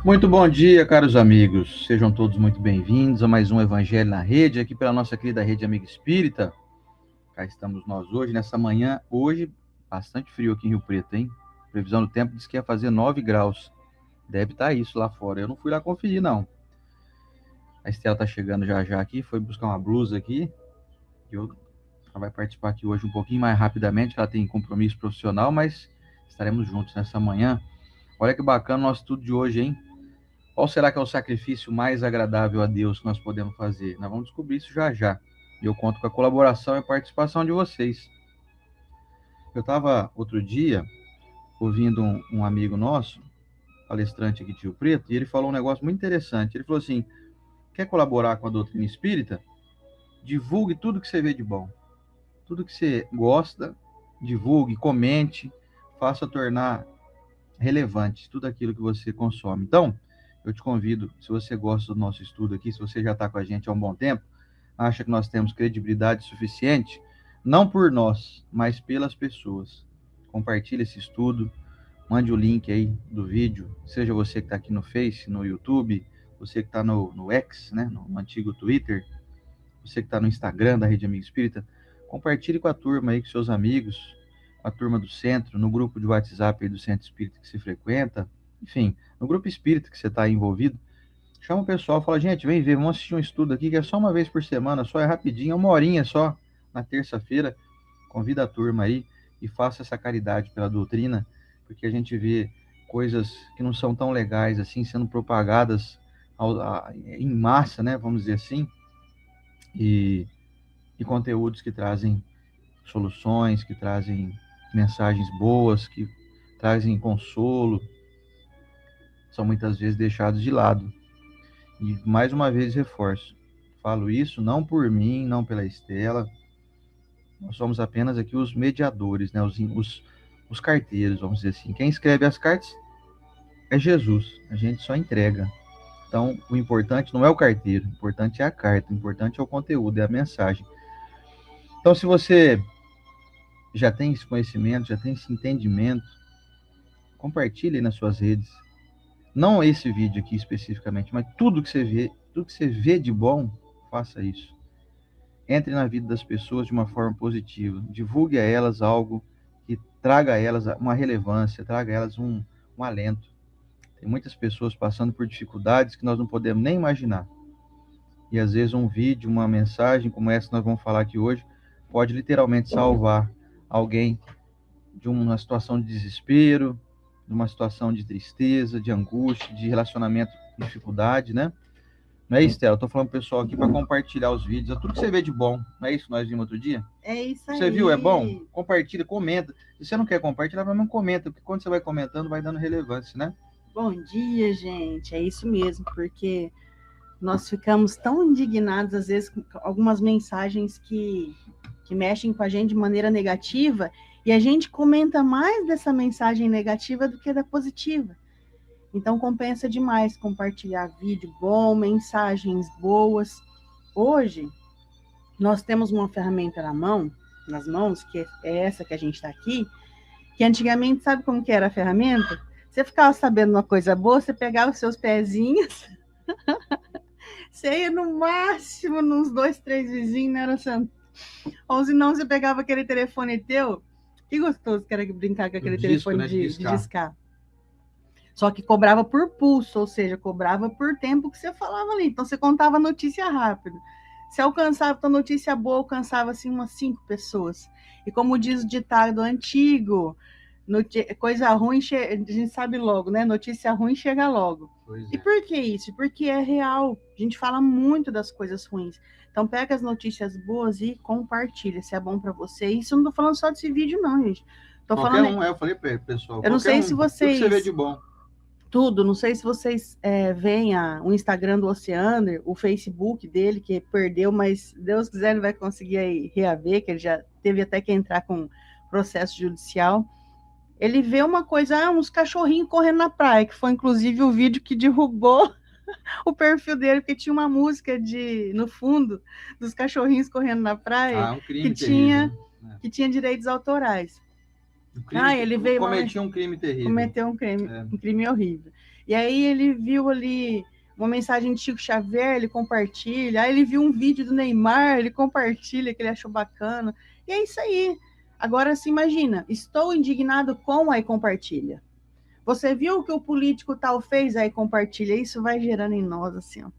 Muito bom dia, caros amigos. Sejam todos muito bem-vindos a mais um Evangelho na Rede, aqui pela nossa querida Rede Amiga Espírita. Cá estamos nós hoje, nessa manhã. Hoje, bastante frio aqui em Rio Preto, hein? Previsão do tempo diz que ia fazer 9 graus. Deve estar isso lá fora. Eu não fui lá conferir, não. A Estela tá chegando já já aqui, foi buscar uma blusa aqui. Ela vai participar aqui hoje um pouquinho mais rapidamente, ela tem compromisso profissional, mas estaremos juntos nessa manhã. Olha que bacana o nosso estudo de hoje, hein? Qual será que é o sacrifício mais agradável a Deus que nós podemos fazer? Nós vamos descobrir isso já já. E eu conto com a colaboração e a participação de vocês. Eu estava outro dia ouvindo um amigo nosso, palestrante aqui de Rio Preto, e ele falou um negócio muito interessante. Ele falou assim: quer colaborar com a doutrina espírita? Divulgue tudo que você vê de bom. Tudo que você gosta, divulgue, comente, faça tornar relevante tudo aquilo que você consome. Então, eu te convido, se você gosta do nosso estudo aqui, se você já está com a gente há um bom tempo, acha que nós temos credibilidade suficiente, não por nós, mas pelas pessoas. Compartilhe esse estudo, mande o link aí do vídeo, seja você que está aqui no Face, no YouTube, você que está no X, né, no antigo Twitter, você que está no Instagram da Rede Amigo Espírita, compartilhe com a turma aí, com seus amigos, com a turma do centro, no grupo de WhatsApp aí do Centro Espírita que se frequenta, enfim, no grupo espírita que você está envolvido, chama o pessoal, fala: gente, vem ver, vamos assistir um estudo aqui que é só uma vez por semana, só é rapidinho, é uma horinha só, na terça-feira, convida a turma aí e faça essa caridade pela doutrina, porque a gente vê coisas que não são tão legais assim, sendo propagadas em massa, né, vamos dizer assim, e conteúdos que trazem soluções, que trazem mensagens boas, que trazem consolo, são muitas vezes deixados de lado. E mais uma vez reforço, falo isso não por mim, não pela Estela, nós somos apenas aqui os mediadores, né? Os carteiros, vamos dizer assim. Quem escreve as cartas é Jesus, a gente só entrega. Então, o importante não é o carteiro, o importante é a carta, o importante é o conteúdo, é a mensagem. Então, se você já tem esse conhecimento, já tem esse entendimento, compartilhe nas suas redes. Não esse vídeo aqui especificamente, mas tudo que você vê de bom, faça isso. Entre na vida das pessoas de uma forma positiva. Divulgue a elas algo que traga a elas uma relevância, traga a elas um alento. Tem muitas pessoas passando por dificuldades que nós não podemos nem imaginar. E às vezes um vídeo, uma mensagem como essa que nós vamos falar aqui hoje, pode literalmente salvar alguém de uma situação de desespero, de uma situação de tristeza, de angústia, de relacionamento com dificuldade, né? Não é isso, Estela? Eu tô falando pro pessoal aqui para compartilhar os vídeos, é tudo que você vê de bom. Não é isso que nós vimos outro dia? É isso aí. Você viu, é bom? Compartilha, comenta. Se você não quer compartilhar, não comenta, porque quando você vai comentando, vai dando relevância, né? Bom dia, gente. É isso mesmo, porque nós ficamos tão indignados, às vezes, com algumas mensagens que mexem com a gente de maneira negativa, e a gente comenta mais dessa mensagem negativa do que da positiva. Então, compensa demais compartilhar vídeo bom, mensagens boas. Hoje, nós temos uma ferramenta nas mãos, que é essa que a gente está aqui, que antigamente, sabe como que era a ferramenta? Você ficava sabendo uma coisa boa, você pegava os seus pezinhos, você ia no máximo nos 2, 3 vizinhos, né, santo? Ou se não, você pegava aquele telefone teu, que gostoso que era brincar com aquele telefone, né, de discar. Só que cobrava por pulso, ou seja, cobrava por tempo que você falava ali. Então, você contava a notícia rápido. Se alcançava a notícia boa, alcançava assim umas 5 pessoas. E como diz o ditado antigo, coisa ruim, a gente sabe logo, né? Notícia ruim chega logo. E por que isso? Porque é real. A gente fala muito das coisas ruins. Então, pega as notícias boas e compartilha, se é bom para você. Isso eu não tô falando só desse vídeo, não, gente. Tô qualquer falando... eu falei para pessoal. Eu não sei se vocês... Tudo que você vê de bom. Tudo, não sei se vocês veem o Instagram do Oceander, o Facebook dele, que perdeu, mas Deus quiser ele vai conseguir aí reaver, que ele já teve até que entrar com processo judicial. Ele vê uma coisa, uns cachorrinhos correndo na praia, que foi inclusive o vídeo que derrubou o perfil dele, porque tinha uma música no fundo dos cachorrinhos correndo na praia, um crime terrível, né? Que tinha direitos autorais. Ele veio cometeu um crime terrível. Cometeu um crime horrível. E aí ele viu ali uma mensagem de Chico Xavier, ele compartilha. Aí ele viu um vídeo do Neymar, ele compartilha, que ele achou bacana. E é isso aí. Agora se imagina, estou indignado com, aí compartilha. Você viu o que o político tal fez, aí compartilha. Isso vai gerando em nós, assim, ó.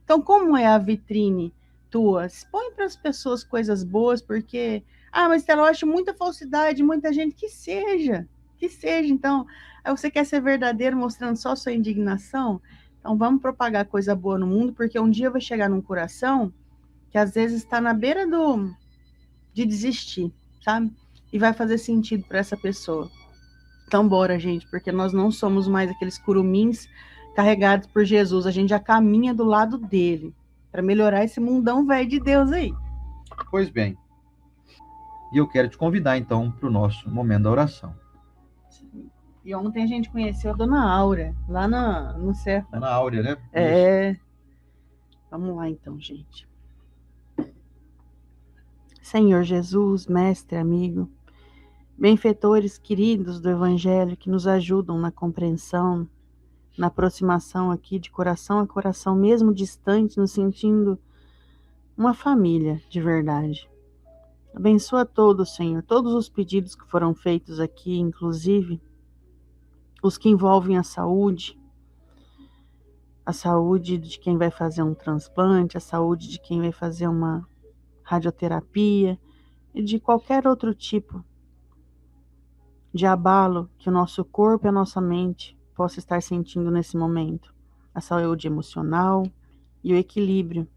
Então, como é a vitrine tua? Expõe para as pessoas coisas boas, porque... mas Stella, eu acho muita falsidade, muita gente. Que seja. Então, aí você quer ser verdadeiro mostrando só sua indignação? Então, vamos propagar coisa boa no mundo, porque um dia vai chegar num coração que às vezes está na beira de desistir, sabe? E vai fazer sentido para essa pessoa. Então, bora, gente, porque nós não somos mais aqueles curumins carregados por Jesus. A gente já caminha do lado dele para melhorar esse mundão velho de Deus aí. Pois bem. E eu quero te convidar, então, para o nosso momento da oração. E ontem a gente conheceu a Dona Áurea, lá no Cefa. Dona Áurea, né? É. Isso. Vamos lá, então, gente. Senhor Jesus, mestre, amigo, benfeitores queridos do Evangelho que nos ajudam na compreensão, na aproximação aqui de coração a coração, mesmo distante, nos sentindo uma família de verdade. Abençoa todos, Senhor, todos os pedidos que foram feitos aqui, inclusive os que envolvem a saúde de quem vai fazer um transplante, a saúde de quem vai fazer uma radioterapia e de qualquer outro tipo de abalo que o nosso corpo e a nossa mente possa estar sentindo nesse momento. A saúde emocional e o equilíbrio,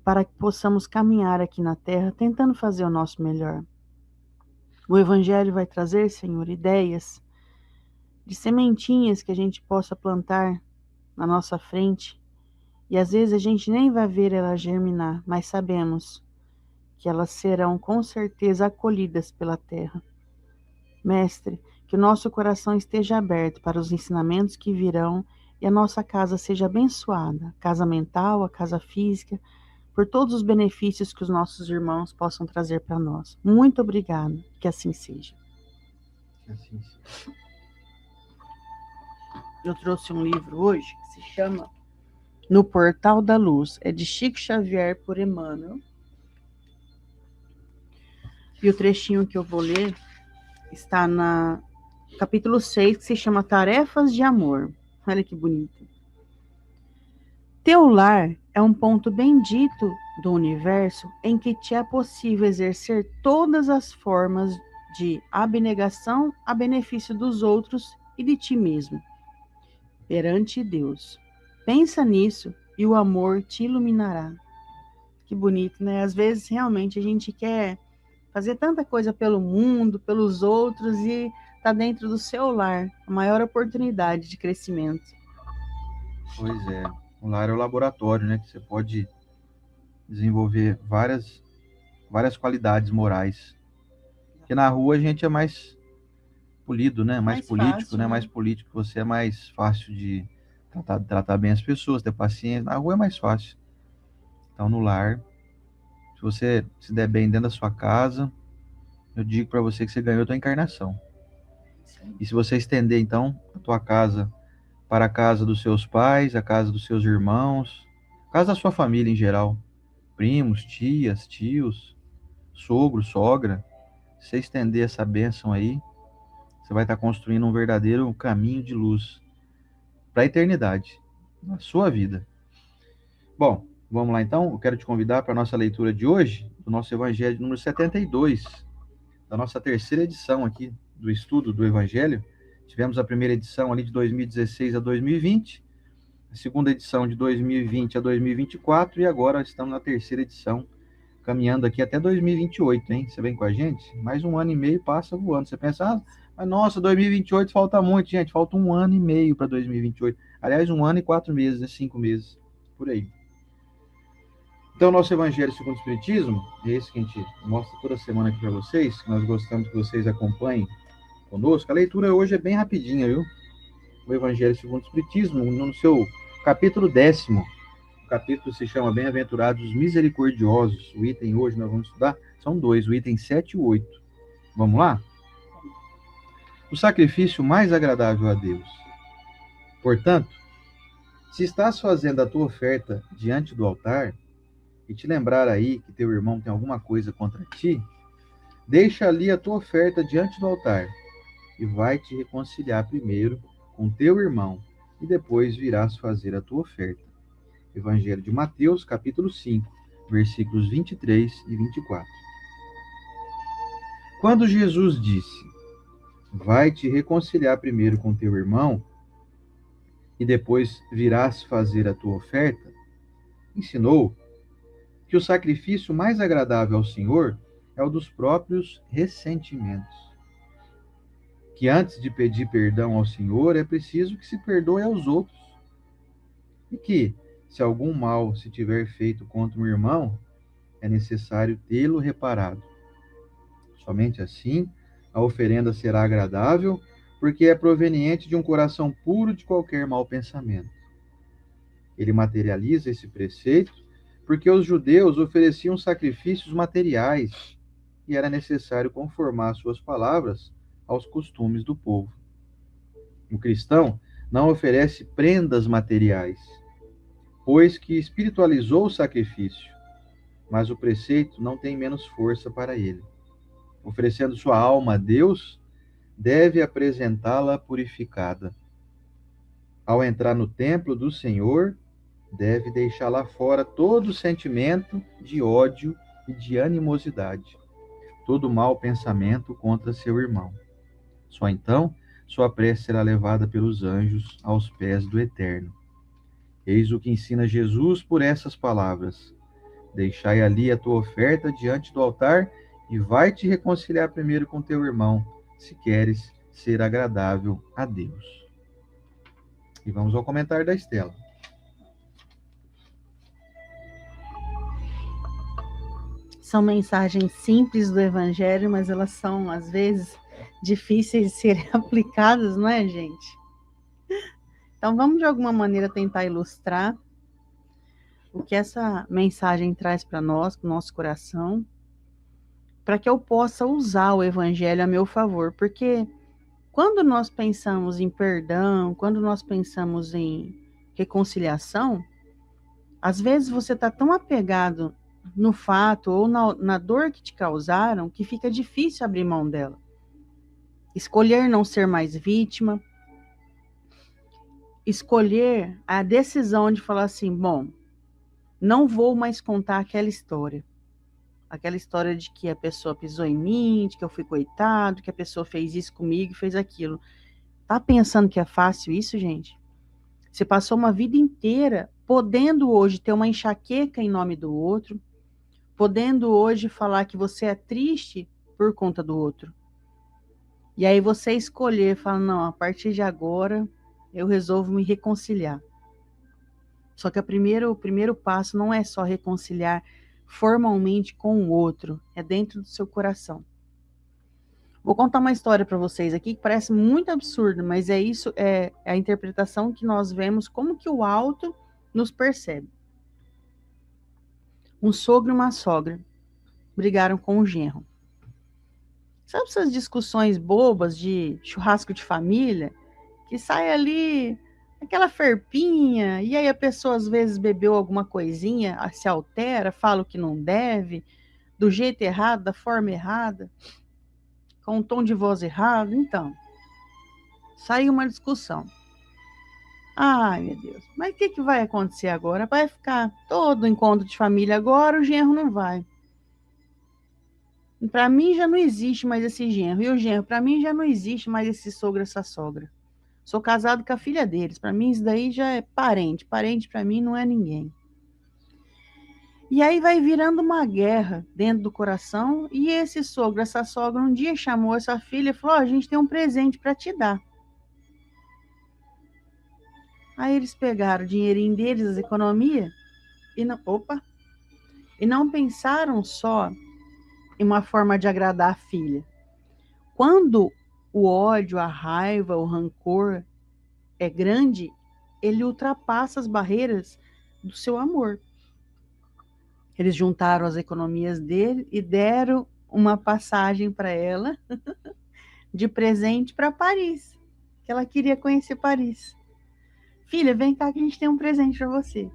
para que possamos caminhar aqui na Terra tentando fazer o nosso melhor. O Evangelho vai trazer, Senhor, ideias de sementinhas que a gente possa plantar na nossa frente, e às vezes a gente nem vai ver ela germinar, mas sabemos que elas serão com certeza acolhidas pela terra. Mestre, que o nosso coração esteja aberto para os ensinamentos que virão e a nossa casa seja abençoada, a casa mental, a casa física, por todos os benefícios que os nossos irmãos possam trazer para nós. Muito obrigado, que assim seja. Que assim seja. Eu trouxe um livro hoje que se chama No Portal da Luz. É de Chico Xavier por Emmanuel. E o trechinho que eu vou ler está no capítulo 6, que se chama Tarefas de Amor. Olha que bonito. Teu lar é um ponto bendito do universo em que te é possível exercer todas as formas de abnegação a benefício dos outros e de ti mesmo, perante Deus. Pensa nisso e o amor te iluminará. Que bonito, né? Às vezes, realmente, a gente quer fazer tanta coisa pelo mundo, pelos outros, e tá dentro do seu lar, a maior oportunidade de crescimento. Pois é. O lar é o laboratório, né? Que você pode desenvolver várias qualidades morais. Porque na rua a gente é mais polido, né? Mais político, fácil, né? Mais político. Você é mais fácil de tratar bem as pessoas, ter paciência. Na rua é mais fácil. Então, no lar, se você se der bem dentro da sua casa, eu digo para você que você ganhou a tua encarnação. E se você estender, então, a tua casa para a casa dos seus pais, a casa dos seus irmãos, a casa da sua família em geral, primos, tias, tios, sogro, sogra, se você estender essa bênção aí, você vai estar construindo um verdadeiro caminho de luz para a eternidade, na sua vida. Bom, vamos lá então, eu quero te convidar para a nossa leitura de hoje, do nosso Evangelho número 72, da nossa terceira edição aqui do estudo do Evangelho. Tivemos a primeira edição ali de 2016 a 2020, a segunda edição de 2020 a 2024 e agora estamos na terceira edição, caminhando aqui até 2028, hein? Você vem com a gente? Mais um ano e meio passa voando. Você pensa, mas nossa, 2028 falta muito, gente. Falta um ano e meio para 2028. Aliás, 1 ano e 4 meses, né? 5 meses, por aí. Então, nosso Evangelho segundo o Espiritismo, é esse que a gente mostra toda semana aqui para vocês, que nós gostamos que vocês acompanhem conosco. A leitura hoje é bem rapidinha, viu? O Evangelho segundo o Espiritismo, no seu capítulo 10º. O capítulo se chama Bem-aventurados os misericordiosos. O item hoje nós vamos estudar, são 2, o item 7 e 8. Vamos lá? O sacrifício mais agradável a Deus. Portanto, se estás fazendo a tua oferta diante do altar, e te lembrar aí que teu irmão tem alguma coisa contra ti, deixa ali a tua oferta diante do altar e vai te reconciliar primeiro com teu irmão e depois virás fazer a tua oferta. Evangelho de Mateus, capítulo 5, versículos 23 e 24. Quando Jesus disse, vai te reconciliar primeiro com teu irmão e depois virás fazer a tua oferta, ensinou que o sacrifício mais agradável ao Senhor é o dos próprios ressentimentos. Que antes de pedir perdão ao Senhor, é preciso que se perdoe aos outros. E que, se algum mal se tiver feito contra um irmão, é necessário tê-lo reparado. Somente assim, a oferenda será agradável, porque é proveniente de um coração puro de qualquer mau pensamento. Ele materializa esse preceito porque os judeus ofereciam sacrifícios materiais e era necessário conformar suas palavras aos costumes do povo. O cristão não oferece prendas materiais, pois que espiritualizou o sacrifício, mas o preceito não tem menos força para ele. Oferecendo sua alma a Deus, deve apresentá-la purificada. Ao entrar no templo do Senhor, deve deixar lá fora todo sentimento de ódio e de animosidade, todo mau pensamento contra seu irmão. Só então sua prece será levada pelos anjos aos pés do Eterno. Eis o que ensina Jesus por essas palavras: deixai ali a tua oferta diante do altar e vai te reconciliar primeiro com teu irmão, se queres ser agradável a Deus. E vamos ao comentário da Estela. São mensagens simples do Evangelho, mas elas são, às vezes, difíceis de serem aplicadas, não é, gente? Então, vamos, de alguma maneira, tentar ilustrar o que essa mensagem traz para nós, para o nosso coração, para que eu possa usar o Evangelho a meu favor. Porque quando nós pensamos em perdão, quando nós pensamos em reconciliação, às vezes você está tão apegado no fato ou na dor que te causaram, que fica difícil abrir mão dela. Escolher não ser mais vítima, escolher a decisão de falar assim, bom, não vou mais contar aquela história de que a pessoa pisou em mim, de que eu fui coitado, que a pessoa fez isso comigo, fez aquilo. Tá pensando que é fácil isso, gente? Você passou uma vida inteira podendo hoje ter uma enxaqueca em nome do outro, podendo hoje falar que você é triste por conta do outro. E aí você escolher, fala, não, a partir de agora eu resolvo me reconciliar. Só que o primeiro passo não é só reconciliar formalmente com o outro, é dentro do seu coração. Vou contar uma história para vocês aqui que parece muito absurdo, mas é a interpretação que nós vemos, como que o alto nos percebe. Um sogro e uma sogra brigaram com o genro. Sabe essas discussões bobas de churrasco de família? Que sai ali aquela ferpinha, e aí a pessoa às vezes bebeu alguma coisinha, se altera, fala o que não deve, do jeito errado, da forma errada, com um tom de voz errado. Então, saiu uma discussão. Ai, meu Deus, mas o que vai acontecer agora? Vai ficar todo encontro de família agora, o genro não vai. Para mim já não existe mais esse genro. E o genro, para mim já não existe mais esse sogro, essa sogra. Sou casado com a filha deles. Para mim isso daí já é parente. Parente para mim não é ninguém. E aí vai virando uma guerra dentro do coração. E esse sogro, essa sogra, um dia chamou essa filha e falou: a gente tem um presente para te dar. Aí eles pegaram o dinheirinho deles, as economias, e não pensaram só em uma forma de agradar a filha. Quando o ódio, a raiva, o rancor é grande, ele ultrapassa as barreiras do seu amor. Eles juntaram as economias dele e deram uma passagem para ela de presente para Paris, que ela queria conhecer Paris. filha, vem cá que a gente tem um presente para você.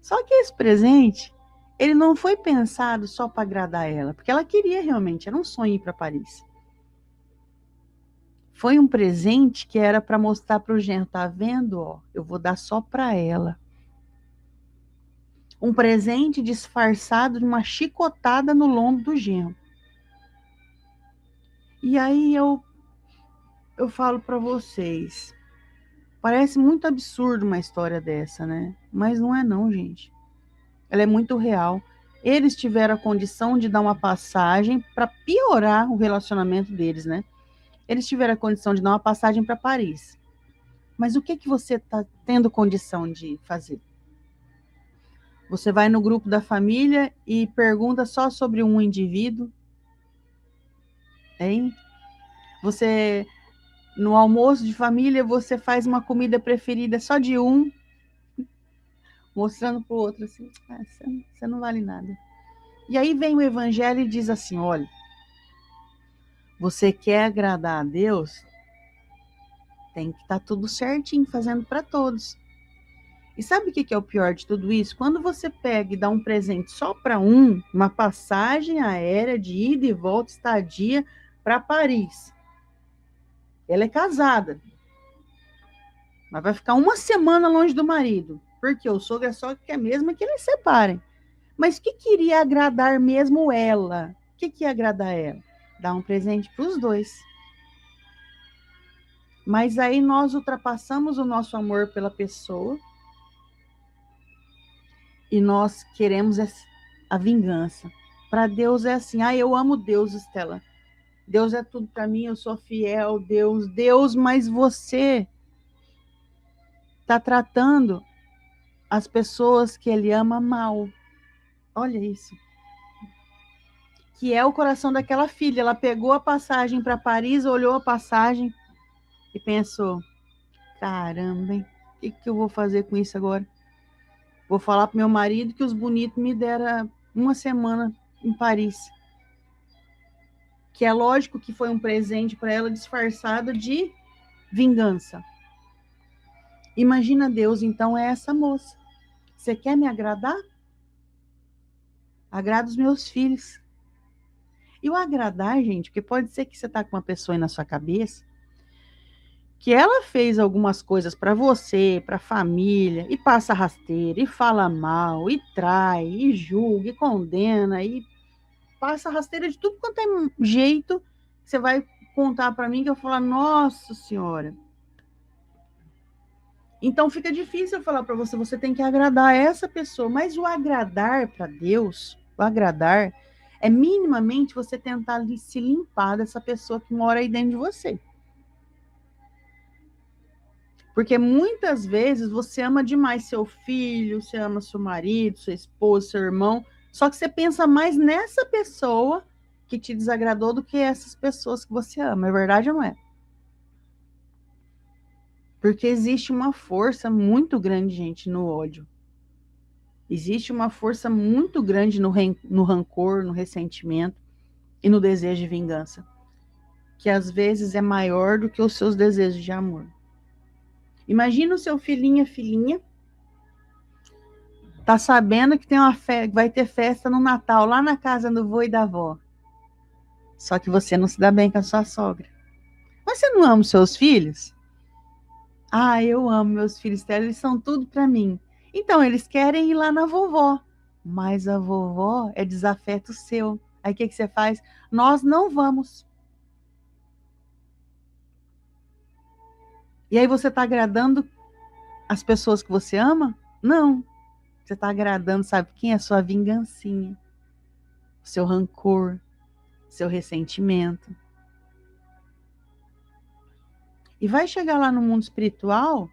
Só que esse presente, ele não foi pensado só para agradar ela, porque ela queria realmente, era um sonho ir para Paris. Foi um presente que era para mostrar para o genro, tá vendo? Ó, eu vou dar só para ela. Um presente disfarçado de uma chicotada no lombo do genro. E aí eu falo para vocês, parece muito absurdo uma história dessa, né? Mas não é não, gente. Ela é muito real. Eles tiveram a condição de dar uma passagem para piorar o relacionamento deles, né? Eles tiveram a condição de dar uma passagem para Paris. Mas o que você está tendo condição de fazer? Você vai no grupo da família e pergunta só sobre um indivíduo? Hein? Você, no almoço de família, você faz uma comida preferida só de um, mostrando para o outro assim, você não vale nada. E aí vem o evangelho e diz assim, olha, você quer agradar a Deus, tem que estar tudo certinho, fazendo para todos. E sabe o que é o pior de tudo isso? Quando você pega e dá um presente só para um, uma passagem aérea de ida e volta, estadia para Paris. Ela é casada, mas vai ficar uma semana longe do marido, porque o sogro só quer mesmo que eles separem. Mas o que queria agradar mesmo ela? O que ia agradar ela? Dar um presente para os dois. Mas aí nós ultrapassamos o nosso amor pela pessoa e nós queremos a vingança. Para Deus é assim, eu amo Deus, Estela. Deus é tudo para mim, eu sou fiel, Deus, mas você está tratando as pessoas que ele ama mal. Olha isso. Que é o coração daquela filha. Ela pegou a passagem para Paris, olhou a passagem e pensou, caramba, hein? O que eu vou fazer com isso agora? Vou falar pro meu marido que os bonitos me deram uma semana em Paris. Que é lógico que foi um presente para ela disfarçado de vingança. Imagina Deus, então, é essa moça. Você quer me agradar? Agrada os meus filhos. E o agradar, gente, porque pode ser que você tá com uma pessoa aí na sua cabeça que ela fez algumas coisas para você, para a família, e passa rasteira, e fala mal, e trai, e julga, e condena, e passa rasteira de tudo quanto é jeito. Você vai contar para mim que eu vou falar, nossa senhora. Então fica difícil eu falar para você, você tem que agradar essa pessoa, mas o agradar para Deus, o agradar é minimamente você tentar se limpar dessa pessoa que mora aí dentro de você. Porque muitas vezes você ama demais seu filho, você ama seu marido, sua esposa, seu irmão, só que você pensa mais nessa pessoa que te desagradou do que essas pessoas que você ama. É verdade ou não é? Porque existe uma força muito grande, gente, no ódio. Existe uma força muito grande no rancor, no ressentimento e no desejo de vingança, que às vezes é maior do que os seus desejos de amor. Imagina o seu filhinho, filhinha, tá sabendo que tem vai ter festa no Natal, lá na casa do vô e da avó. Só que você não se dá bem com a sua sogra. Mas você não ama os seus filhos? Eu amo meus filhos, eles são tudo para mim. Então, eles querem ir lá na vovó. Mas a vovó é desafeto seu. Aí o que você faz? Nós não vamos. E aí você está agradando as pessoas que você ama? Não. Você está agradando, sabe quem? A sua vingancinha. O seu rancor. Seu ressentimento. E vai chegar lá no mundo espiritual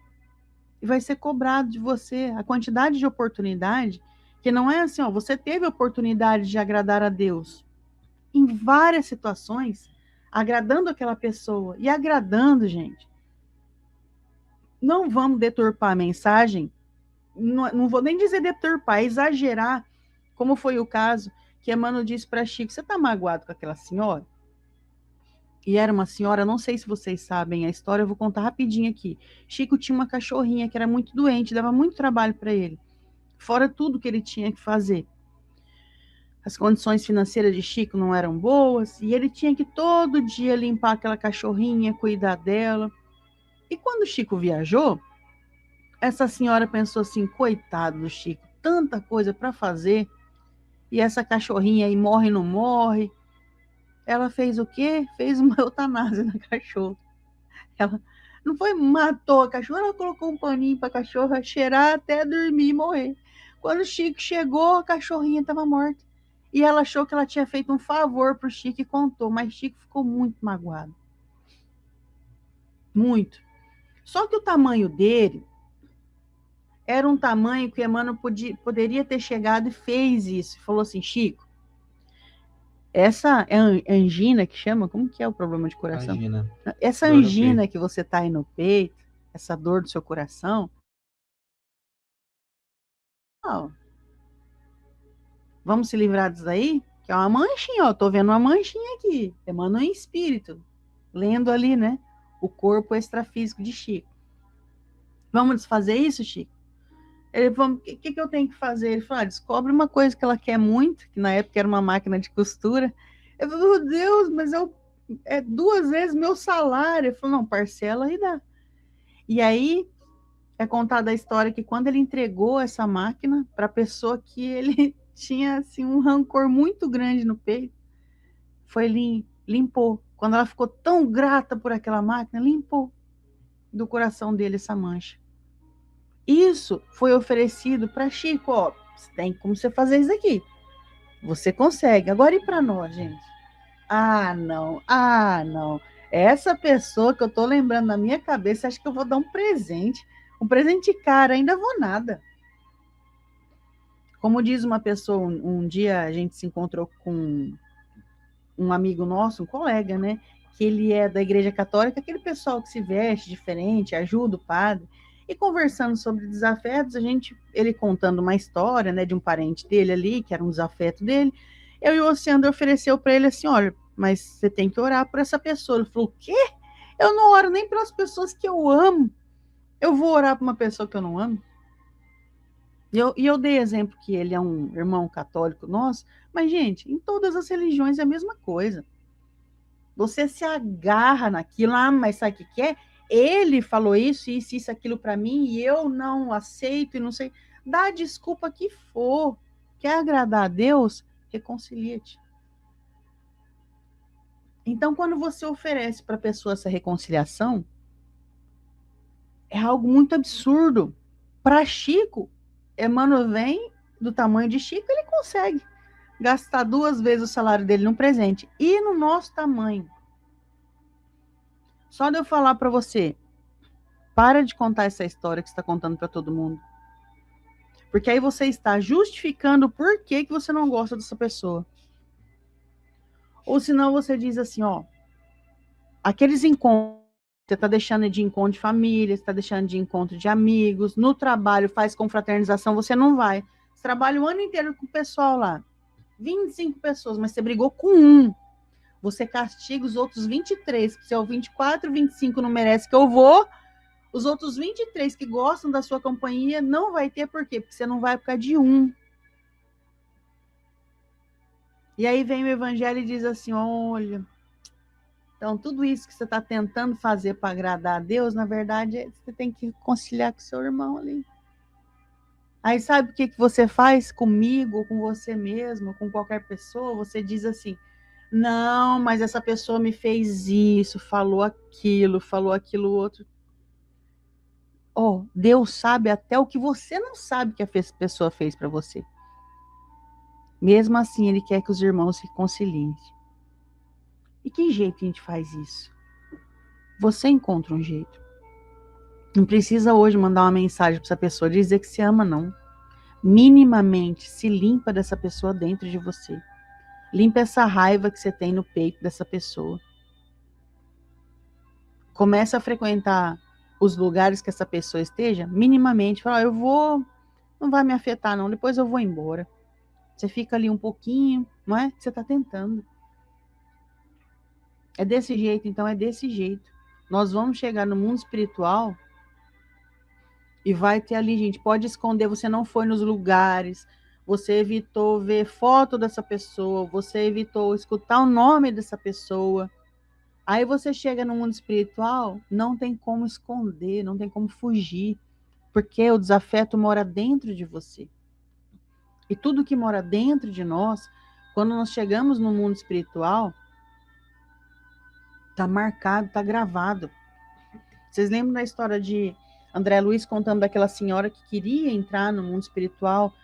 e vai ser cobrado de você a quantidade de oportunidade, que não é assim, você teve a oportunidade de agradar a Deus em várias situações, agradando aquela pessoa e agradando, gente. Não vamos deturpar a mensagem, não vou nem dizer deturpar, exagerar, como foi o caso que Emmanuel disse para Chico, você está magoado com aquela senhora? E era uma senhora, não sei se vocês sabem a história, eu vou contar rapidinho aqui. Chico tinha uma cachorrinha que era muito doente, dava muito trabalho para ele, fora tudo que ele tinha que fazer. As condições financeiras de Chico não eram boas, e ele tinha que todo dia limpar aquela cachorrinha, cuidar dela. E quando Chico viajou, essa senhora pensou assim, coitado do Chico, tanta coisa para fazer, e essa cachorrinha aí morre ou não morre. Ela fez o quê? Fez uma eutanásia na cachorra. Ela não foi matou a cachorra, ela colocou um paninho para a cachorra cheirar até dormir e morrer. Quando o Chico chegou, a cachorrinha estava morta. E ela achou que ela tinha feito um favor para o Chico e contou, mas Chico ficou muito magoado. Muito. Só que o tamanho dele era um tamanho que Emmanuel poderia ter chegado e fez isso. Falou assim, Chico, essa é angina que chama? Como que é o problema de coração? Angina. Essa Dor no angina peito. que você tá aí no peito, essa dor do seu coração, ó, vamos se livrar disso aí? Que é uma manchinha, ó, tô vendo uma manchinha aqui. Emmanuel em espírito, lendo ali, né? O corpo extrafísico de Chico. Vamos desfazer isso, Chico? Ele falou, o que eu tenho que fazer? Ele falou, descobre uma coisa que ela quer muito, que na época era uma máquina de costura. Eu falei, meu Deus, mas é 2 vezes meu salário. Ele falou, não, parcela e dá. E aí é contada a história que quando ele entregou essa máquina para a pessoa que ele tinha assim, um rancor muito grande no peito, foi limpou. Quando ela ficou tão grata por aquela máquina, limpou do coração dele essa mancha. Isso foi oferecido para Chico, ó, tem como você fazer isso aqui. Você consegue. Agora e para nós, gente? Ah, não. Ah, não. Essa pessoa que eu tô lembrando na minha cabeça, acho que eu vou dar um presente. Um presente caro, ainda vou nada. Como diz uma pessoa, um dia a gente se encontrou com um amigo nosso, um colega, né? Que ele é da Igreja Católica, aquele pessoal que se veste diferente, ajuda o padre. E conversando sobre desafetos, ele contando uma história, né, de um parente dele ali, que era um desafeto dele. Eu e o Oceano ofereceu para ele assim, olha, mas você tem que orar por essa pessoa. Ele falou, o quê? Eu não oro nem pelas pessoas que eu amo. Eu vou orar por uma pessoa que eu não amo? E eu dei exemplo que ele é um irmão católico nosso, mas, gente, em todas as religiões é a mesma coisa. Você se agarra naquilo, mas sabe o que é? Ele falou isso, aquilo para mim, e eu não aceito e não sei. Dá a desculpa que for. Quer agradar a Deus? Reconcilia-te. Então, quando você oferece para a pessoa essa reconciliação, é algo muito absurdo. Para Chico, Emmanuel vem do tamanho de Chico, ele consegue gastar 2 vezes o salário dele num presente. E no nosso tamanho. Só de eu falar para você, para de contar essa história que você está contando para todo mundo. Porque aí você está justificando o porquê que você não gosta dessa pessoa. Ou senão você diz assim, ó, aqueles encontros, você está deixando de encontro de família, você está deixando de encontro de amigos, no trabalho faz confraternização, você não vai. Você trabalha o ano inteiro com o pessoal lá, 25 pessoas, mas você brigou com um. Você castiga os outros 23, que se é o 24, 25 não merece que eu vou. Os outros 23 que gostam da sua companhia não vai ter por quê? Porque você não vai por causa de um. E aí vem o evangelho e diz assim, olha, então tudo isso que você está tentando fazer para agradar a Deus, na verdade, você tem que conciliar com seu irmão ali. Aí sabe o que você faz comigo, com você mesmo, com qualquer pessoa? Você diz assim, não, mas essa pessoa me fez isso, falou aquilo outro. Deus sabe até o que você não sabe que a pessoa fez para você. Mesmo assim, ele quer que os irmãos se reconciliem. E que jeito a gente faz isso? Você encontra um jeito. Não precisa hoje mandar uma mensagem para essa pessoa dizer que se ama, não. Minimamente se limpa dessa pessoa dentro de você. Limpa essa raiva que você tem no peito dessa pessoa. Começa a frequentar os lugares que essa pessoa esteja, minimamente. Fala, não vai me afetar não, depois eu vou embora. Você fica ali um pouquinho, não é? Você está tentando. É desse jeito, então é desse jeito. Nós vamos chegar no mundo espiritual e vai ter ali, gente, pode esconder, você não foi nos lugares, você evitou ver foto dessa pessoa, você evitou escutar o nome dessa pessoa. Aí você chega no mundo espiritual, não tem como esconder, não tem como fugir, porque o desafeto mora dentro de você. E tudo que mora dentro de nós, quando nós chegamos no mundo espiritual, está marcado, está gravado. Vocês lembram da história de André Luiz contando daquela senhora que queria entrar no mundo espiritual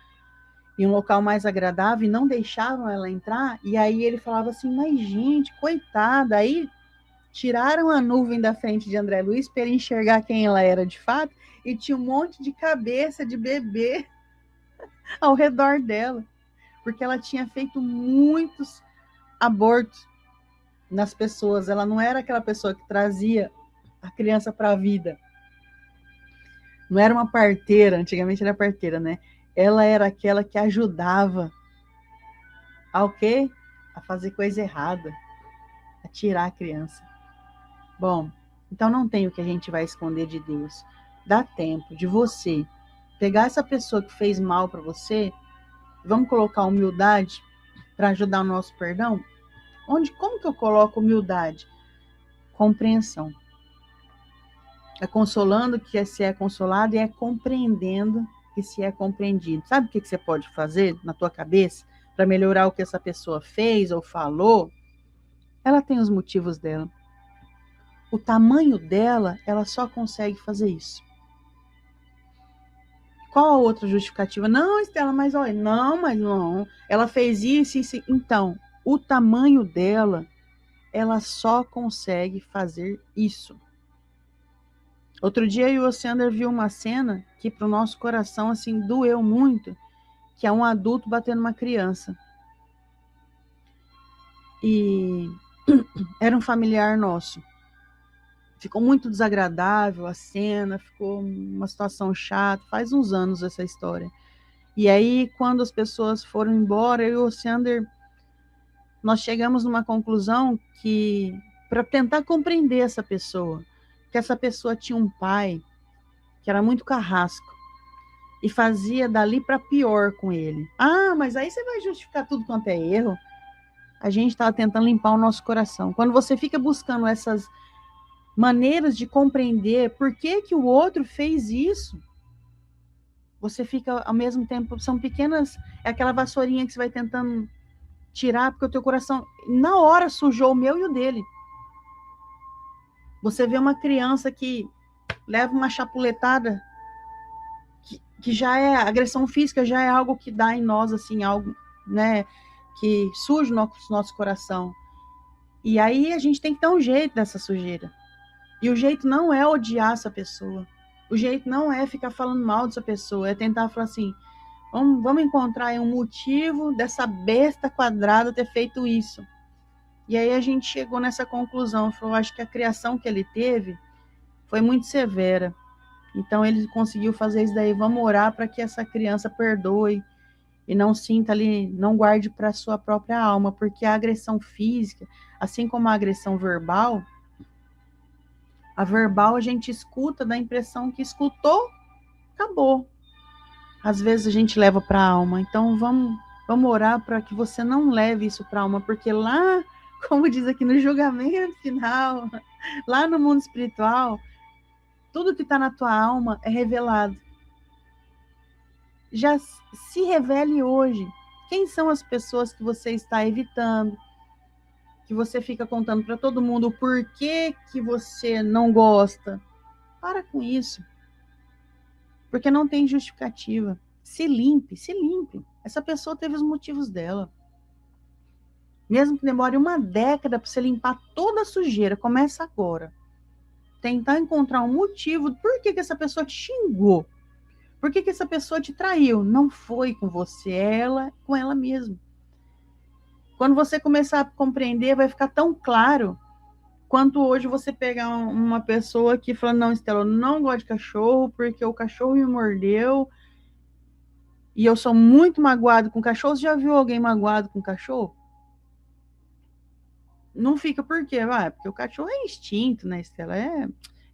em um local mais agradável e não deixavam ela entrar? E aí ele falava assim, mas gente, coitada. Aí tiraram a nuvem da frente de André Luiz para ele enxergar quem ela era de fato e tinha um monte de cabeça de bebê ao redor dela, porque ela tinha feito muitos abortos nas pessoas. Ela não era aquela pessoa que trazia a criança para a vida. Não era uma parteira, antigamente era parteira, né? Ela era aquela que ajudava ao quê? A fazer coisa errada, a tirar a criança. Bom, então não tem o que a gente vai esconder de Deus. Dá tempo de você pegar essa pessoa que fez mal para você, vamos colocar humildade para ajudar o nosso perdão? Como que eu coloco humildade? Compreensão. É consolando que se é consolado e é compreendendo que se é compreendido. Sabe o que você pode fazer na tua cabeça para melhorar o que essa pessoa fez ou falou? Ela tem os motivos dela. O tamanho dela, ela só consegue fazer isso. Qual a outra justificativa? Não, Estela, mas olha, não. Ela fez isso. Então, o tamanho dela, ela só consegue fazer isso. Outro dia eu e o Sander viu uma cena que para o nosso coração assim doeu muito, que é um adulto batendo uma criança. E era um familiar nosso. Ficou muito desagradável a cena, ficou uma situação chata, faz uns anos essa história. E aí, quando as pessoas foram embora, eu e o Sander, nós chegamos numa conclusão que, para tentar compreender essa pessoa, que essa pessoa tinha um pai que era muito carrasco e fazia dali para pior com ele. Ah, mas aí você vai justificar tudo quanto é erro? A gente estava tentando limpar o nosso coração. Quando você fica buscando essas maneiras de compreender por que o outro fez isso, você fica, ao mesmo tempo, são pequenas, é aquela vassourinha que você vai tentando tirar, porque o teu coração, na hora, sujou o meu e o dele. Você vê uma criança que leva uma chapuletada, que já é agressão física, já é algo que dá em nós, assim, algo, né, que suja o nosso coração. E aí a gente tem que dar um jeito dessa sujeira. E o jeito não é odiar essa pessoa. O jeito não é ficar falando mal dessa pessoa, é tentar falar assim, vamos encontrar aí um motivo dessa besta quadrada ter feito isso. E aí a gente chegou nessa conclusão, falou, acho que a criação que ele teve foi muito severa. Então ele conseguiu fazer isso daí, vamos orar para que essa criança perdoe e não sinta ali, não guarde para sua própria alma, porque a agressão física, assim como a agressão verbal, a verbal a gente escuta, dá a impressão que escutou, acabou. Às vezes a gente leva para a alma, então vamos orar para que você não leve isso para a alma, porque lá, como diz aqui no julgamento final, lá no mundo espiritual, tudo que está na tua alma é revelado. Já se revele hoje. Quem são as pessoas que você está evitando? Que você fica contando para todo mundo o porquê que você não gosta? Para com isso. Porque não tem justificativa. Se limpe, se limpe. Essa pessoa teve os motivos dela. Mesmo que demore uma década para você limpar toda a sujeira, começa agora. Tentar encontrar um motivo por que essa pessoa te xingou. Por que essa pessoa te traiu? Não foi com você, ela com ela mesma. Quando você começar a compreender, vai ficar tão claro quanto hoje você pegar uma pessoa que fala, não, Estela, eu não gosto de cachorro porque o cachorro me mordeu e eu sou muito magoado com cachorro. Você já viu alguém magoado com cachorro? não fica por quê? Porque o cachorro é instinto, né, Estela?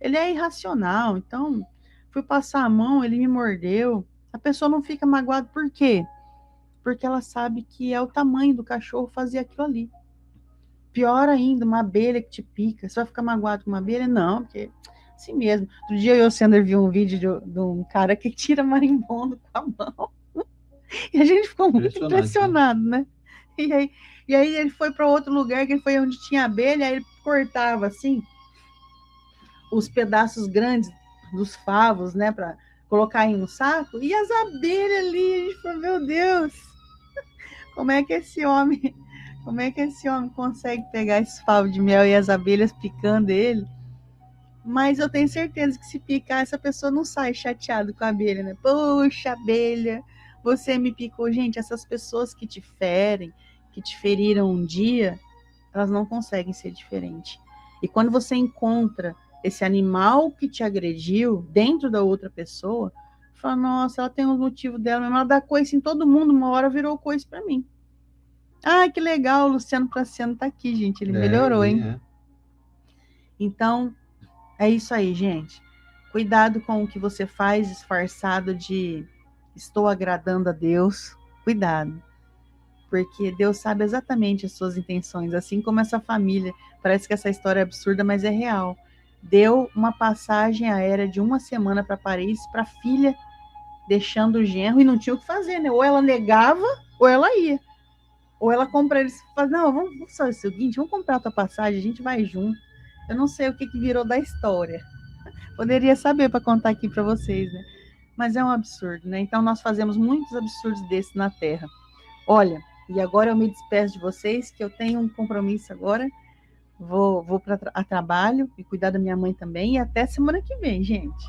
Ele é irracional. Então, fui passar a mão, ele me mordeu. A pessoa não fica magoada por quê? Porque ela sabe que é o tamanho do cachorro fazer aquilo ali. Pior ainda, uma abelha que te pica. Você vai ficar magoado com uma abelha? Não, porque assim mesmo. Outro dia eu e o Sander viu um vídeo de um cara que tira marimbondo com a mão. E a gente ficou muito impressionado, né? E aí, ele foi para outro lugar, que ele foi onde tinha abelha, aí ele cortava assim os pedaços grandes dos favos, né, para colocar em um saco, e as abelhas ali, a gente falou, meu Deus, como é que esse homem consegue pegar esse favo de mel e as abelhas picando ele? Mas eu tenho certeza que se picar, essa pessoa não sai chateada com a abelha, né? Poxa, abelha, você me picou. Gente, essas pessoas que te ferem, que te feriram um dia, elas não conseguem ser diferentes. E quando você encontra esse animal que te agrediu dentro da outra pessoa, fala, nossa, ela tem um motivo dela mesmo, ela dá coice em todo mundo, uma hora virou coice para mim. Ah, que legal, o Luciano Praciano tá aqui, gente, ele melhorou, hein? É. Então, é isso aí, gente. Cuidado com o que você faz disfarçado de estou agradando a Deus. Cuidado. Porque Deus sabe exatamente as suas intenções, assim como essa família. Parece que essa história é absurda, mas é real. Deu uma passagem aérea de 1 semana para Paris para a filha, deixando o genro, e não tinha o que fazer, né? Ou ela negava, ou ela ia. Ou ela compra, eles falam, não, vamos fazer o seguinte, vamos comprar a tua passagem, a gente vai junto. Eu não sei o que virou da história. Poderia saber para contar aqui para vocês, né? Mas é um absurdo, né? Então nós fazemos muitos absurdos desses na Terra. Olha, e agora eu me despeço de vocês, que eu tenho um compromisso agora. Vou para trabalho e cuidar da minha mãe também. E até semana que vem, gente.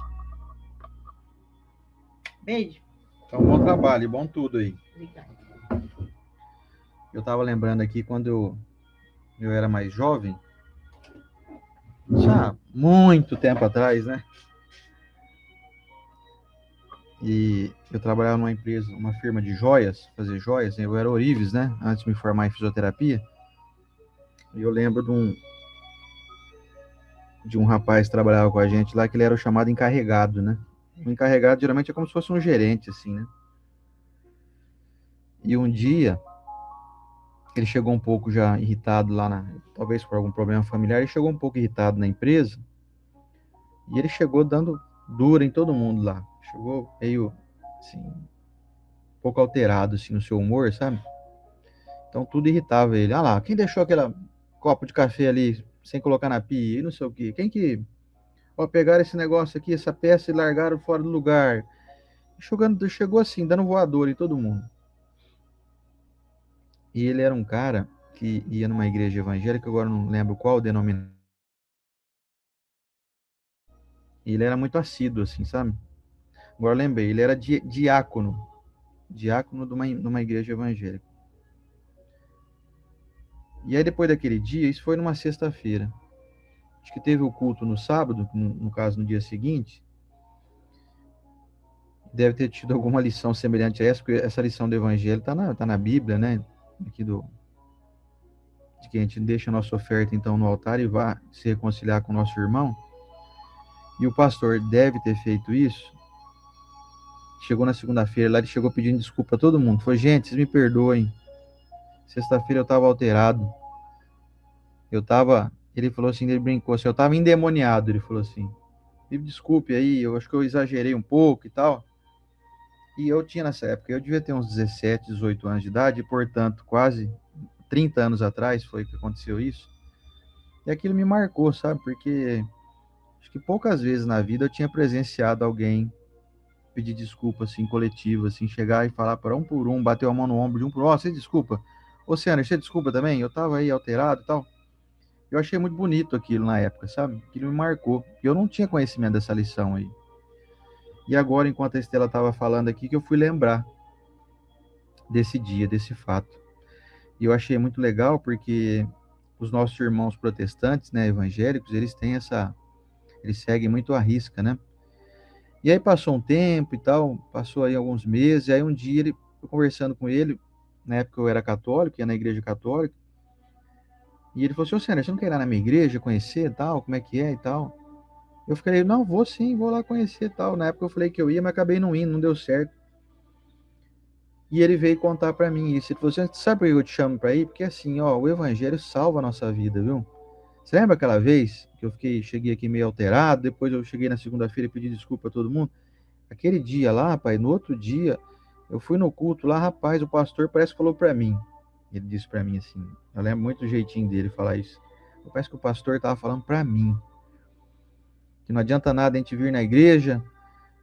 Beijo. Então, bom trabalho, bom tudo aí. Obrigada. Eu estava lembrando aqui quando eu era mais jovem, já muito tempo atrás, né? E eu trabalhava numa empresa, uma firma de joias, fazer joias, eu era Orives, né? Antes de me formar em fisioterapia. E eu lembro de um rapaz que trabalhava com a gente lá, que ele era o chamado encarregado, né? O encarregado geralmente é como se fosse um gerente, assim, né? E um dia, ele chegou um pouco já irritado lá, talvez por algum problema familiar, ele chegou um pouco irritado na empresa, e ele chegou dando dura em todo mundo lá. Chegou meio, assim, um pouco alterado, assim, no seu humor, sabe? Então tudo irritava ele. Ah lá, quem deixou aquele copo de café ali sem colocar na pia e não sei o quê? Quem que... Ó, pegaram esse negócio aqui, essa peça e largaram fora do lugar. Chegou assim, dando voador em todo mundo. E ele era um cara que ia numa igreja evangélica, agora não lembro qual denominação. E ele era muito assíduo, assim, sabe? Agora lembrei, ele era diácono de uma igreja evangélica. E aí depois daquele dia, isso foi numa sexta-feira. Acho que teve o culto no sábado, no caso no dia seguinte. Deve ter tido alguma lição semelhante a essa, porque essa lição do evangelho tá na Bíblia, né? Aqui de que a gente deixa a nossa oferta então no altar e vá se reconciliar com o nosso irmão. E o pastor deve ter feito isso. Chegou na segunda-feira lá, ele chegou pedindo desculpa a todo mundo. Falou, gente, vocês me perdoem. Sexta-feira eu estava alterado. Ele falou assim, ele brincou assim, eu estava endemoniado, ele falou assim. Me desculpe aí, eu acho que eu exagerei um pouco e tal. E eu tinha nessa época, eu devia ter uns 17, 18 anos de idade, e, portanto, quase 30 anos atrás foi que aconteceu isso. E aquilo me marcou, sabe? Porque acho que poucas vezes na vida eu tinha presenciado alguém pedir desculpa, assim, coletivo, assim, chegar e falar para um por um, bater a mão no ombro de um por um, ó, você desculpa. Ô, Ciano, você desculpa também? Eu tava aí alterado e tal. Eu achei muito bonito aquilo na época, sabe? Aquilo me marcou. Eu não tinha conhecimento dessa lição aí. E agora, enquanto a Estela estava falando aqui, que eu fui lembrar desse dia, desse fato. E eu achei muito legal porque os nossos irmãos protestantes, né, evangélicos, eles seguem muito à risca, né? E aí passou um tempo e tal, passou aí alguns meses, e aí um dia eu conversando com ele, na época eu era católico, ia na igreja católica, E ele falou assim, ô Sênia, você não quer ir lá na minha igreja conhecer e tal, como é que é e tal? Eu falei, não, vou sim, vou lá conhecer e tal. Na época eu falei que eu ia, mas acabei não indo, não deu certo. E ele veio contar pra mim isso. Ele falou assim, sabe por que eu te chamo pra ir? Porque assim, ó, o evangelho salva a nossa vida, viu? Você lembra aquela vez que cheguei aqui meio alterado, depois eu cheguei na segunda-feira e pedi desculpa a todo mundo? Aquele dia lá, pai, no outro dia, eu fui no culto lá, rapaz, o pastor parece que falou pra mim. Ele disse pra mim assim, eu lembro muito do jeitinho dele falar isso. Parece que o pastor tava falando pra mim, que não adianta nada a gente vir na igreja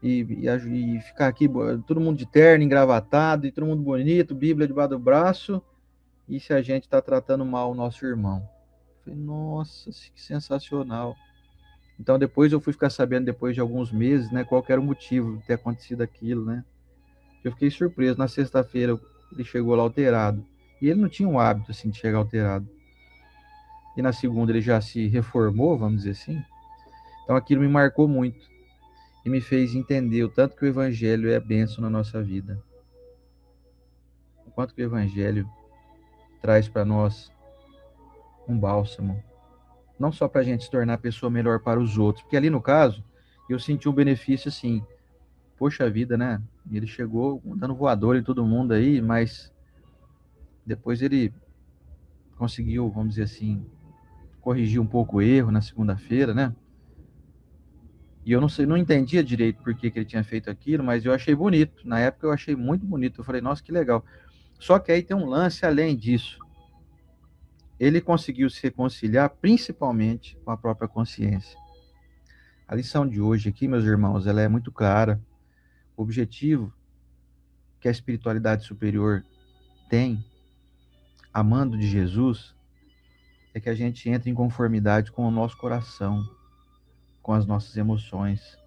e ficar aqui, todo mundo de terno, engravatado, e todo mundo bonito, Bíblia debaixo do braço, e se a gente está tratando mal o nosso irmão. Eu falei, nossa, que sensacional. Então depois eu fui ficar sabendo, depois de alguns meses, né, qual que era o motivo de ter acontecido aquilo, né? Eu fiquei surpreso. Na sexta-feira ele chegou lá alterado. E ele não tinha um hábito assim de chegar alterado. E na segunda ele já se reformou, vamos dizer assim. Então aquilo me marcou muito e me fez entender o tanto que o evangelho é bênção na nossa vida. O quanto que o evangelho traz para nós um bálsamo, não só para a gente se tornar pessoa melhor para os outros, porque ali no caso eu senti um benefício assim, poxa vida, né? Ele chegou dando voador em todo mundo aí, mas depois ele conseguiu, vamos dizer assim, corrigir um pouco o erro na segunda-feira, né? E eu não sei, não entendia direito por que ele tinha feito aquilo, mas eu achei bonito. Na época eu achei muito bonito. Eu falei, nossa, que legal. Só que aí tem um lance além disso. Ele conseguiu se reconciliar principalmente com a própria consciência. A lição de hoje aqui, meus irmãos, ela é muito clara. O objetivo que a espiritualidade superior tem, amando de Jesus, é que a gente entre em conformidade com o nosso coração, com as nossas emoções.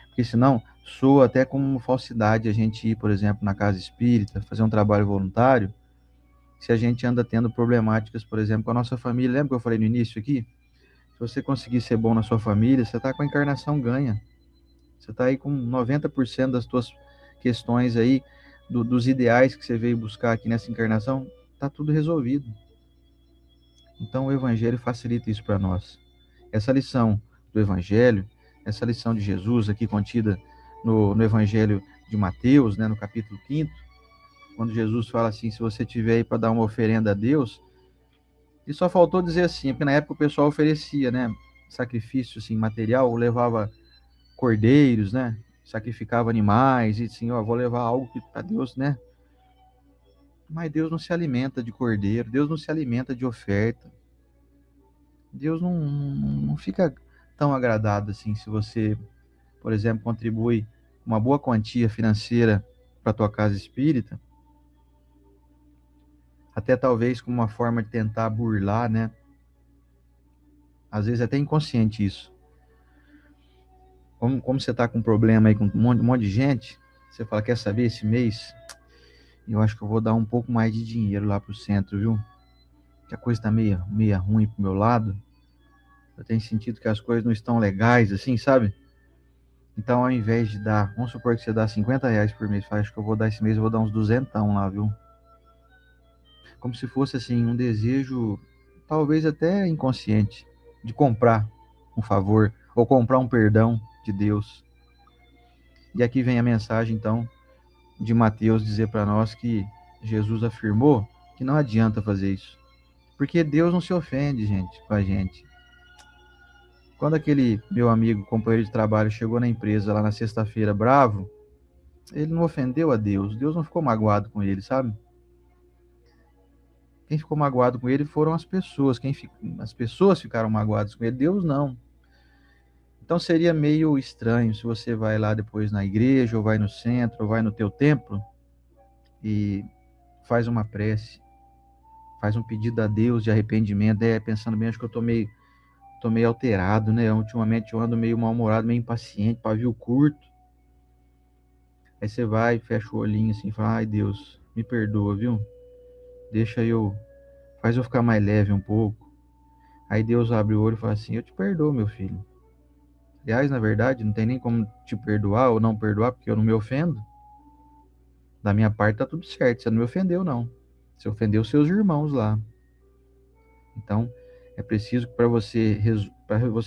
Porque senão soa até como uma falsidade a gente ir, por exemplo, na casa espírita, fazer um trabalho voluntário, se a gente anda tendo problemáticas, por exemplo, com a nossa família. Lembra que eu falei no início aqui? Se você conseguir ser bom na sua família, você está com a encarnação ganha. Você está aí com 90% das suas questões aí, dos ideais que você veio buscar aqui nessa encarnação, está tudo resolvido. Então o Evangelho facilita isso para nós. Essa lição do Evangelho, essa lição de Jesus aqui contida no Evangelho de Mateus, né, no capítulo 5º, quando Jesus fala assim, se você tiver aí para dar uma oferenda a Deus, e só faltou dizer assim, porque na época o pessoal oferecia, né, sacrifício assim, material, levava cordeiros, né, sacrificava animais, e assim, ó, vou levar algo para Deus, né, mas Deus não se alimenta de cordeiro, Deus não se alimenta de oferta, Deus não fica tão agradado assim se você, por exemplo, contribui uma boa quantia financeira para a tua casa espírita, até talvez como uma forma de tentar burlar, né? Às vezes é até inconsciente isso. Como você está com um problema aí com um monte de gente, você fala, quer saber, esse mês eu acho que eu vou dar um pouco mais de dinheiro lá pro centro, viu? Que a coisa tá meia ruim pro meu lado. Eu tenho sentido que as coisas não estão legais, assim, sabe? Então, ao invés de dar, vamos supor que você dá R$ 50 por mês, fala, acho que eu vou dar esse mês, eu vou dar uns duzentão lá, viu? Como se fosse, assim, um desejo, talvez até inconsciente, de comprar um favor, ou comprar um perdão de Deus. E aqui vem a mensagem, então, de Mateus dizer para nós que Jesus afirmou que não adianta fazer isso. Porque Deus não se ofende, gente, com a gente. Quando aquele meu amigo, companheiro de trabalho, chegou na empresa lá na sexta-feira bravo, ele não ofendeu a Deus. Deus não ficou magoado com ele, sabe? Quem ficou magoado com ele foram as pessoas. As pessoas ficaram magoadas com ele, Deus não. Então seria meio estranho se você vai lá depois na igreja, ou vai no centro, ou vai no teu templo e faz uma prece, faz um pedido a Deus de arrependimento, pensando bem, acho que eu tô meio alterado, né? Ultimamente eu ando meio mal-humorado, meio impaciente, pavio curto. Aí você vai, fecha o olhinho assim, e fala, ai Deus, me perdoa, viu? Faz eu ficar mais leve um pouco. Aí Deus abre o olho e fala assim, eu te perdoo, meu filho. Aliás, na verdade, não tem nem como te perdoar ou não perdoar, porque eu não me ofendo. Da minha parte tá tudo certo, você não me ofendeu, não. Você ofendeu seus irmãos lá. Então, é preciso que para você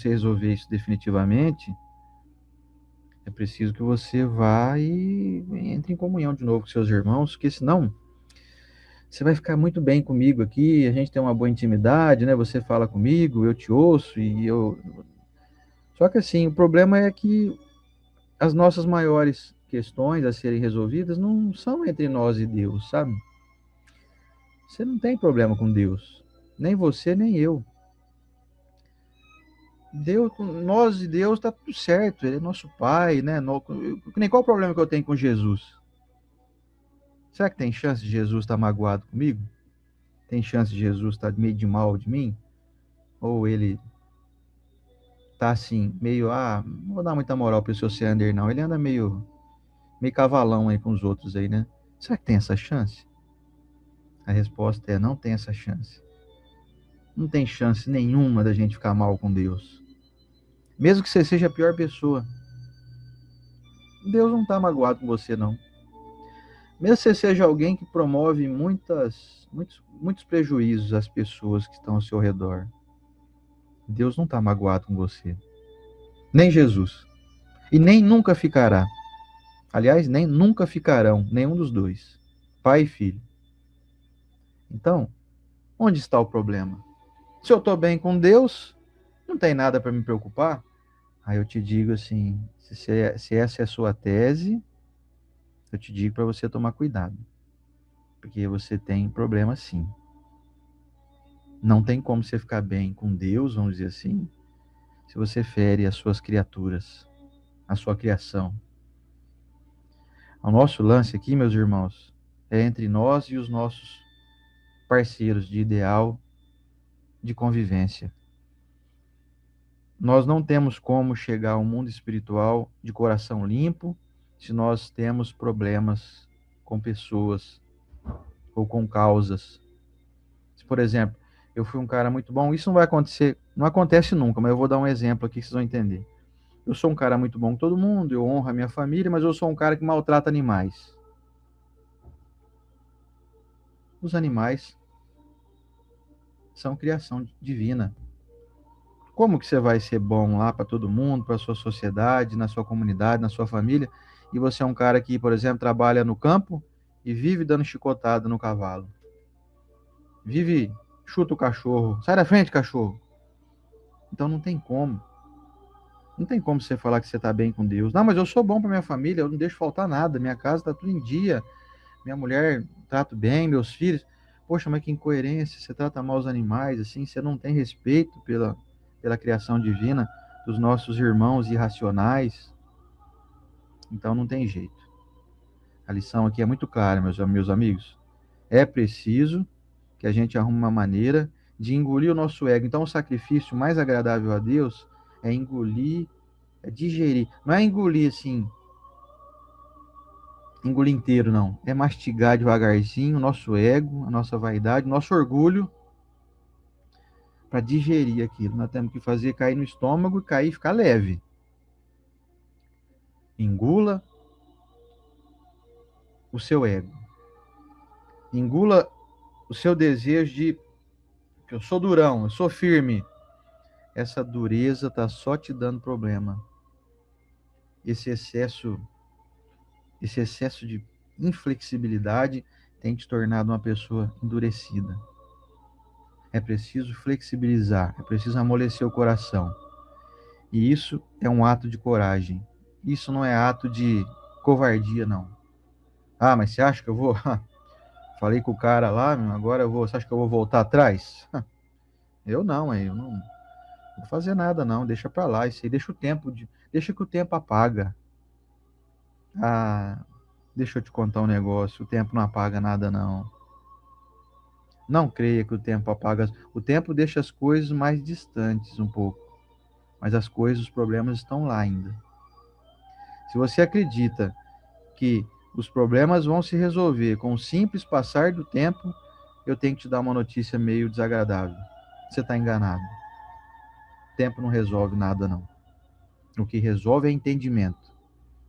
resolver isso definitivamente, é preciso que você vá e entre em comunhão de novo com seus irmãos, porque senão você vai ficar muito bem comigo aqui, a gente tem uma boa intimidade, né? Você fala comigo, eu te ouço e eu. Só que assim, o problema é que as nossas maiores questões a serem resolvidas não são entre nós e Deus, sabe? Você não tem problema com Deus, nem você, nem eu. Deus, nós e Deus tá tudo certo, ele é nosso pai, né? Nem qual o problema que eu tenho com Jesus? Será que tem chance de Jesus estar magoado comigo? Tem chance de Jesus estar meio de mal de mim? Ou ele tá assim, meio, não vou dar muita moral pro seu Sander, não. Ele anda meio cavalão aí com os outros aí, né? Será que tem essa chance? A resposta é: não tem essa chance. Não tem chance nenhuma da gente ficar mal com Deus. Mesmo que você seja a pior pessoa, Deus não tá magoado com você, não. Mesmo que você seja alguém que promove muitos prejuízos às pessoas que estão ao seu redor, Deus não tá magoado com você. Nem Jesus. E nem nunca ficará. Aliás, nem nunca ficarão, nenhum dos dois, pai e filho. Então, onde está o problema? Se eu estou bem com Deus, não tem nada para me preocupar. Aí eu te digo assim, se essa é a sua tese, eu te digo para você tomar cuidado, porque você tem problema sim. Não tem como você ficar bem com Deus, vamos dizer assim, se você fere as suas criaturas, a sua criação. O nosso lance aqui, meus irmãos, é entre nós e os nossos parceiros de ideal de convivência. Nós não temos como chegar ao mundo espiritual de coração limpo se nós temos problemas com pessoas ou com causas. Se, por exemplo, eu fui um cara muito bom, isso não vai acontecer, não acontece nunca, mas eu vou dar um exemplo aqui que vocês vão entender. Eu sou um cara muito bom com todo mundo, eu honro a minha família, mas eu sou um cara que maltrata animais. Os animais são criação divina. Como que você vai ser bom lá para todo mundo, para a sua sociedade, na sua comunidade, na sua família, e você é um cara que, por exemplo, trabalha no campo e vive dando chicotada no cavalo? Vive, chuta o cachorro, sai da frente, cachorro. Então não tem como. Não tem como você falar que você está bem com Deus. Não, mas eu sou bom para minha família, eu não deixo faltar nada, minha casa está tudo em dia, minha mulher trato bem, meus filhos. Poxa, mas que incoerência, você trata mal os animais, assim, você não tem respeito pela criação divina dos nossos irmãos irracionais. Então não tem jeito. A lição aqui é muito clara, meus amigos. É preciso que a gente arrume uma maneira de engolir o nosso ego. Então o sacrifício mais agradável a Deus é engolir, é digerir. Não é engolir assim, engolir inteiro, não. É mastigar devagarzinho o nosso ego, a nossa vaidade, o nosso orgulho, para digerir aquilo. Nós temos que fazer cair no estômago e cair e ficar leve. Engula o seu ego. Engula o seu desejo de que eu sou durão, eu sou firme. Essa dureza está só te dando problema. Esse excesso de inflexibilidade tem te tornado uma pessoa endurecida. É preciso flexibilizar, é preciso amolecer o coração. E isso é um ato de coragem. Isso não é ato de covardia, não. Mas você acha que eu vou? Falei com o cara lá, agora eu vou. Você acha que eu vou voltar atrás? Eu não vou fazer nada, não. Deixa pra lá. Isso aí deixa que o tempo apaga. Deixa eu te contar um negócio. O tempo não apaga nada, não. Não creia que o tempo apaga. O tempo deixa as coisas mais distantes um pouco. Mas as coisas, os problemas estão lá ainda. Se você acredita que os problemas vão se resolver com o simples passar do tempo, eu tenho que te dar uma notícia meio desagradável. Você está enganado. O tempo não resolve nada, não. O que resolve é entendimento.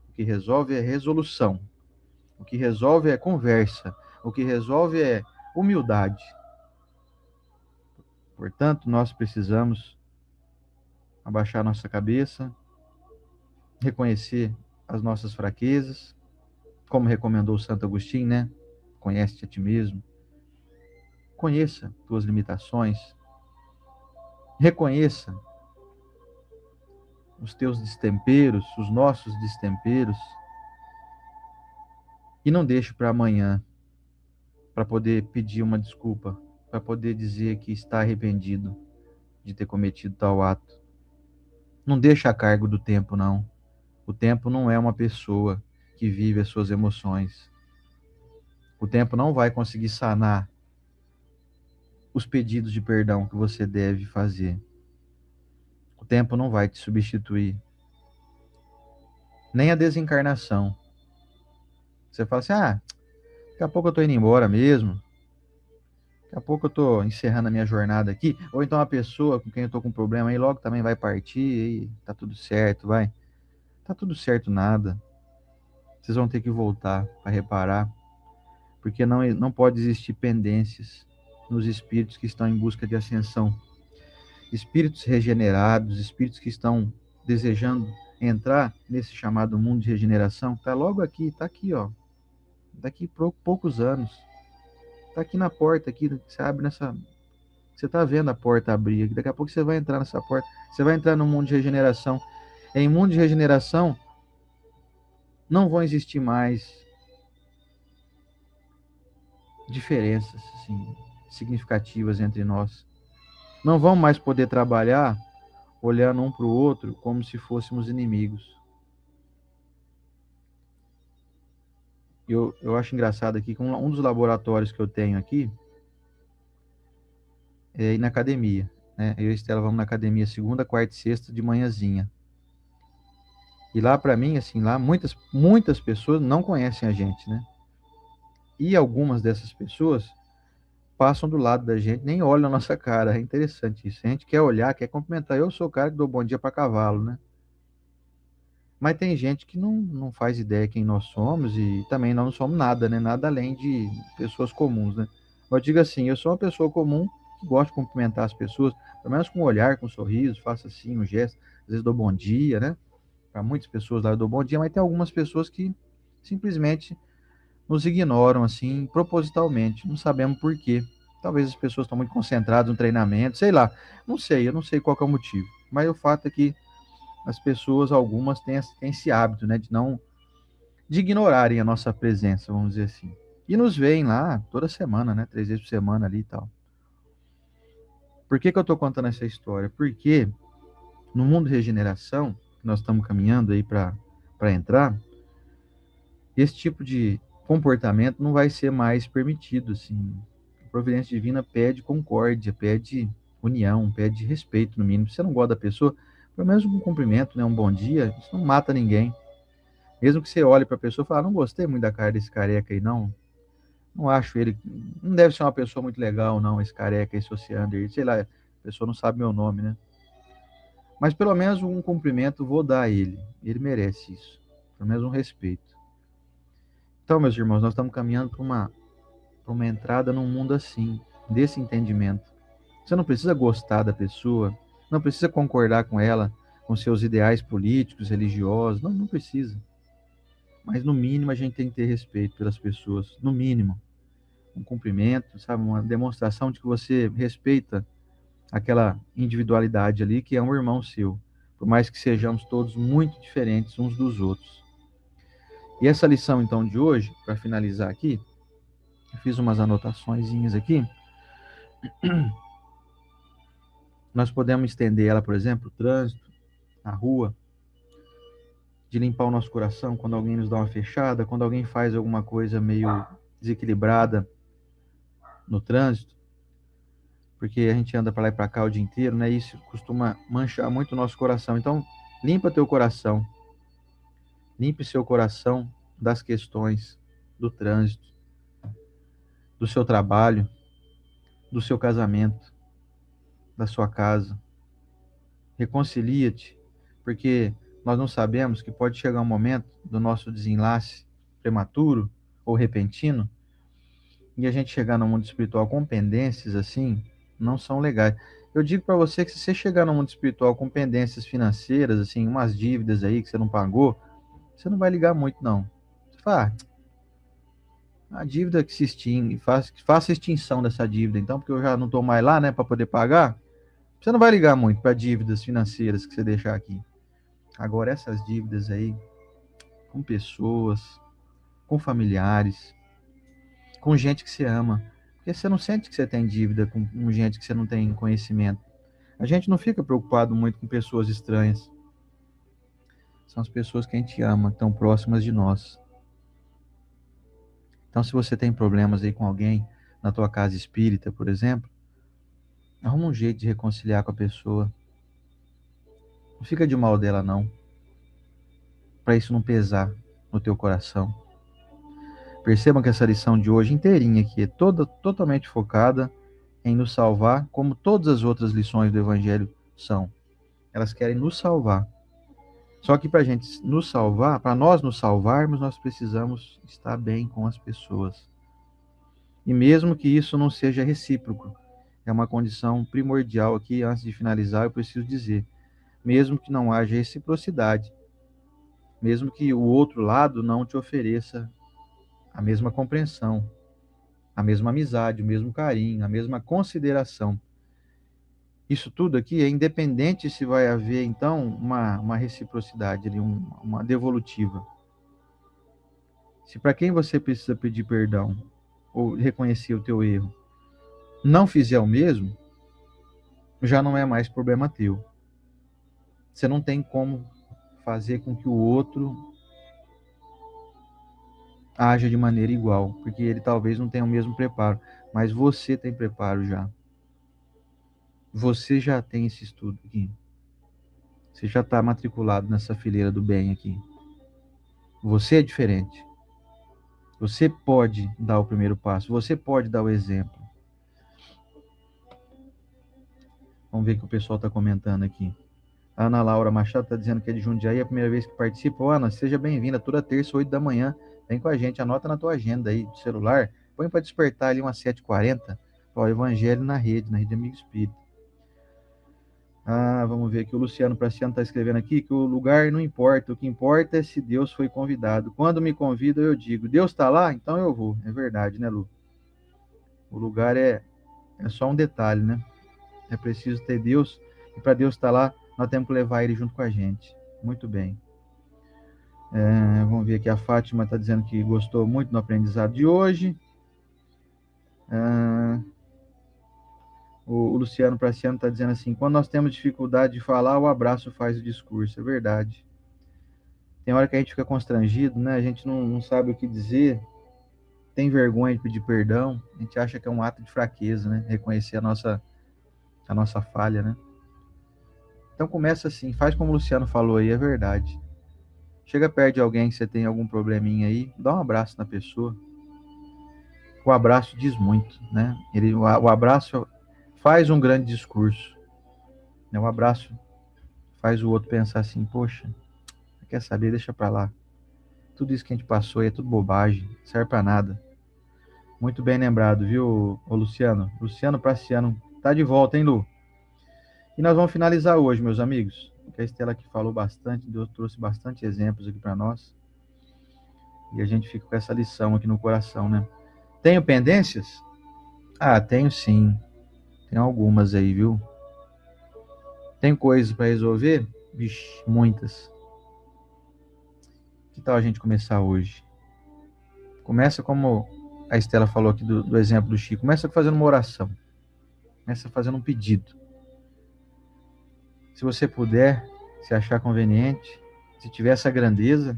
O que resolve é resolução. O que resolve é conversa. O que resolve é humildade. Portanto, nós precisamos abaixar nossa cabeça, reconhecer as nossas fraquezas, como recomendou Santo Agostinho, né? Conhece-te a ti mesmo. Conheça tuas limitações. Reconheça os teus destemperos, os nossos destemperos. E não deixe para amanhã, para poder pedir uma desculpa, para poder dizer que está arrependido de ter cometido tal ato. Não deixa a cargo do tempo, não. O tempo não é uma pessoa que vive as suas emoções. O tempo não vai conseguir sanar os pedidos de perdão que você deve fazer. O tempo não vai te substituir. Nem a desencarnação. Você fala assim, daqui a pouco eu estou indo embora mesmo. Daqui a pouco eu estou encerrando a minha jornada aqui. Ou então a pessoa com quem eu estou com problema aí logo também vai partir e tá tudo certo, vai. Tá tudo certo nada. Vocês vão ter que voltar para reparar. Porque não pode existir pendências nos espíritos que estão em busca de ascensão. Espíritos regenerados, espíritos que estão desejando entrar nesse chamado mundo de regeneração, está logo aqui, está aqui, ó. Daqui a poucos anos. Está aqui na porta, aqui, você abre nessa. Você está vendo a porta abrir aqui. Daqui a pouco você vai entrar nessa porta. Você vai entrar no mundo de regeneração. Em mundo de regeneração, não vão existir mais diferenças assim, significativas entre nós. Não vamos mais poder trabalhar olhando um para o outro como se fôssemos inimigos. Eu acho engraçado aqui que um dos laboratórios que eu tenho aqui é ir na academia. Né? Eu e a Estela vamos na academia segunda, quarta e sexta de manhãzinha. E lá, para mim, assim, lá muitas pessoas não conhecem a gente, né? E algumas dessas pessoas passam do lado da gente, nem olham a nossa cara. É interessante isso. A gente quer olhar, quer cumprimentar. Eu sou o cara que dou bom dia para cavalo, né? Mas tem gente que não faz ideia quem nós somos e também nós não somos nada, né? Nada além de pessoas comuns, né? Eu digo assim, eu sou uma pessoa comum que gosta de cumprimentar as pessoas, pelo menos com um olhar, com um sorriso, faço assim, um gesto, às vezes dou bom dia, né? Para muitas pessoas lá eu dou bom dia, mas tem algumas pessoas que simplesmente nos ignoram, assim, propositalmente, não sabemos por quê. Talvez as pessoas estão muito concentradas no treinamento, sei lá, não sei, eu não sei qual que é o motivo, mas o fato é que as pessoas, algumas, têm esse hábito, né, de ignorarem a nossa presença, vamos dizer assim. E nos veem lá toda semana, né, 3 vezes por semana ali e tal. Por que eu estou contando essa história? Porque no mundo de regeneração, que nós estamos caminhando aí para entrar, esse tipo de comportamento não vai ser mais permitido, assim. A providência divina pede concórdia, pede união, pede respeito, no mínimo. Se você não gosta da pessoa, pelo menos um cumprimento, né, um bom dia, isso não mata ninguém. Mesmo que você olhe para a pessoa e fale, não gostei muito da cara desse careca aí, não acho ele, não deve ser uma pessoa muito legal, não, esse careca, esse oceano aí, sei lá, a pessoa não sabe meu nome, né? Mas pelo menos um cumprimento vou dar a ele merece isso, pelo menos um respeito. Então, meus irmãos, nós estamos caminhando para uma entrada num mundo assim, desse entendimento. Você não precisa gostar da pessoa, não precisa concordar com ela, com seus ideais políticos, religiosos, não precisa. Mas no mínimo a gente tem que ter respeito pelas pessoas, no mínimo. Um cumprimento, sabe, uma demonstração de que você respeita aquela individualidade ali que é um irmão seu, por mais que sejamos todos muito diferentes uns dos outros. E essa lição então de hoje, para finalizar aqui, eu fiz umas anotaçõezinhas aqui. Nós podemos estender ela, por exemplo, o trânsito, a rua, de limpar o nosso coração quando alguém nos dá uma fechada, quando alguém faz alguma coisa meio desequilibrada no trânsito, porque a gente anda para lá e para cá o dia inteiro, né? Isso costuma manchar muito o nosso coração. Então, limpa teu coração. Limpe seu coração das questões do trânsito, do seu trabalho, do seu casamento, da sua casa. Reconcilia-te, porque nós não sabemos que pode chegar um momento do nosso desenlace prematuro ou repentino e a gente chegar no mundo espiritual com pendências assim, não são legais. Eu digo para você que se você chegar no mundo espiritual com pendências financeiras, assim, umas dívidas aí que você não pagou, você não vai ligar muito, não. Você fala, a dívida que se extingue, faça extinção dessa dívida, então, porque eu já não estou mais lá, né, para poder pagar. Você não vai ligar muito para dívidas financeiras que você deixar aqui. Agora, essas dívidas aí, com pessoas, com familiares, com gente que você ama, porque você não sente que você tem dívida com gente que você não tem conhecimento. A gente não fica preocupado muito com pessoas estranhas. São as pessoas que a gente ama, que estão próximas de nós. Então, se você tem problemas aí com alguém na tua casa espírita, por exemplo, arruma um jeito de reconciliar com a pessoa. Não fica de mal dela, não. Para isso não pesar no teu coração. Percebam que essa lição de hoje inteirinha aqui é toda totalmente focada em nos salvar, como todas as outras lições do Evangelho são. Elas querem nos salvar. Só que para a gente nos salvar, para nós nos salvarmos, nós precisamos estar bem com as pessoas. E mesmo que isso não seja recíproco, é uma condição primordial aqui, antes de finalizar, eu preciso dizer, mesmo que não haja reciprocidade, mesmo que o outro lado não te ofereça a mesma compreensão, a mesma amizade, o mesmo carinho, a mesma consideração. Isso tudo aqui é independente se vai haver, então, uma reciprocidade, uma devolutiva. Se para quem você precisa pedir perdão, ou reconhecer o teu erro, não fizer o mesmo, já não é mais problema teu. Você não tem como fazer com que o outro haja de maneira igual, porque ele talvez não tenha o mesmo preparo, mas você tem preparo já. Você já tem esse estudo aqui. Você já está matriculado nessa fileira do bem aqui. Você é diferente. Você pode dar o primeiro passo. Você pode dar o exemplo. Vamos ver o que o pessoal está comentando aqui. A Ana Laura Machado está dizendo que é de Jundiaí, é a primeira vez que participa. Ô, Ana, seja bem-vinda. Toda terça, 8 da manhã. Vem com a gente. Anota na tua agenda aí de celular. Põe para despertar ali umas 7h40. Ó, Evangelho na rede Amigo Espírita. Vamos ver aqui. O Luciano Praciano está escrevendo aqui que o lugar não importa. O que importa é se Deus foi convidado. Quando me convida, eu digo, Deus está lá? Então eu vou. É verdade, né, Lu? O lugar é só um detalhe, né? É preciso ter Deus. E para Deus estar lá, nós temos que levar Ele junto com a gente. Muito bem. Vamos ver aqui. A Fátima está dizendo que gostou muito do aprendizado de hoje. O Luciano Praciano está dizendo assim, quando nós temos dificuldade de falar, o abraço faz o discurso. É verdade. Tem hora que a gente fica constrangido, né? A gente não sabe o que dizer, tem vergonha de pedir perdão, a gente acha que é um ato de fraqueza, né? Reconhecer a nossa falha, né? Então começa assim, faz como o Luciano falou aí, é verdade. Chega perto de alguém que você tem algum probleminha aí, dá um abraço na pessoa. O abraço diz muito, né? O abraço faz um grande discurso. O abraço faz o outro pensar assim, poxa, quer saber, deixa pra lá. Tudo isso que a gente passou aí é tudo bobagem, não serve pra nada. Muito bem lembrado, viu, ô Luciano? Luciano Praciano tá de volta, hein, Lu? E nós vamos finalizar hoje, meus amigos. Que a Estela aqui falou bastante, Deus trouxe bastante exemplos aqui para nós. E a gente fica com essa lição aqui no coração, né? Tenho pendências? Tenho sim. Tem algumas aí, viu? Tem coisas para resolver? Vixe, muitas. Que tal a gente começar hoje? Começa como a Estela falou aqui do exemplo do Chico. Começa fazendo uma oração. Começa fazendo um pedido. Se você puder, se achar conveniente, se tiver essa grandeza,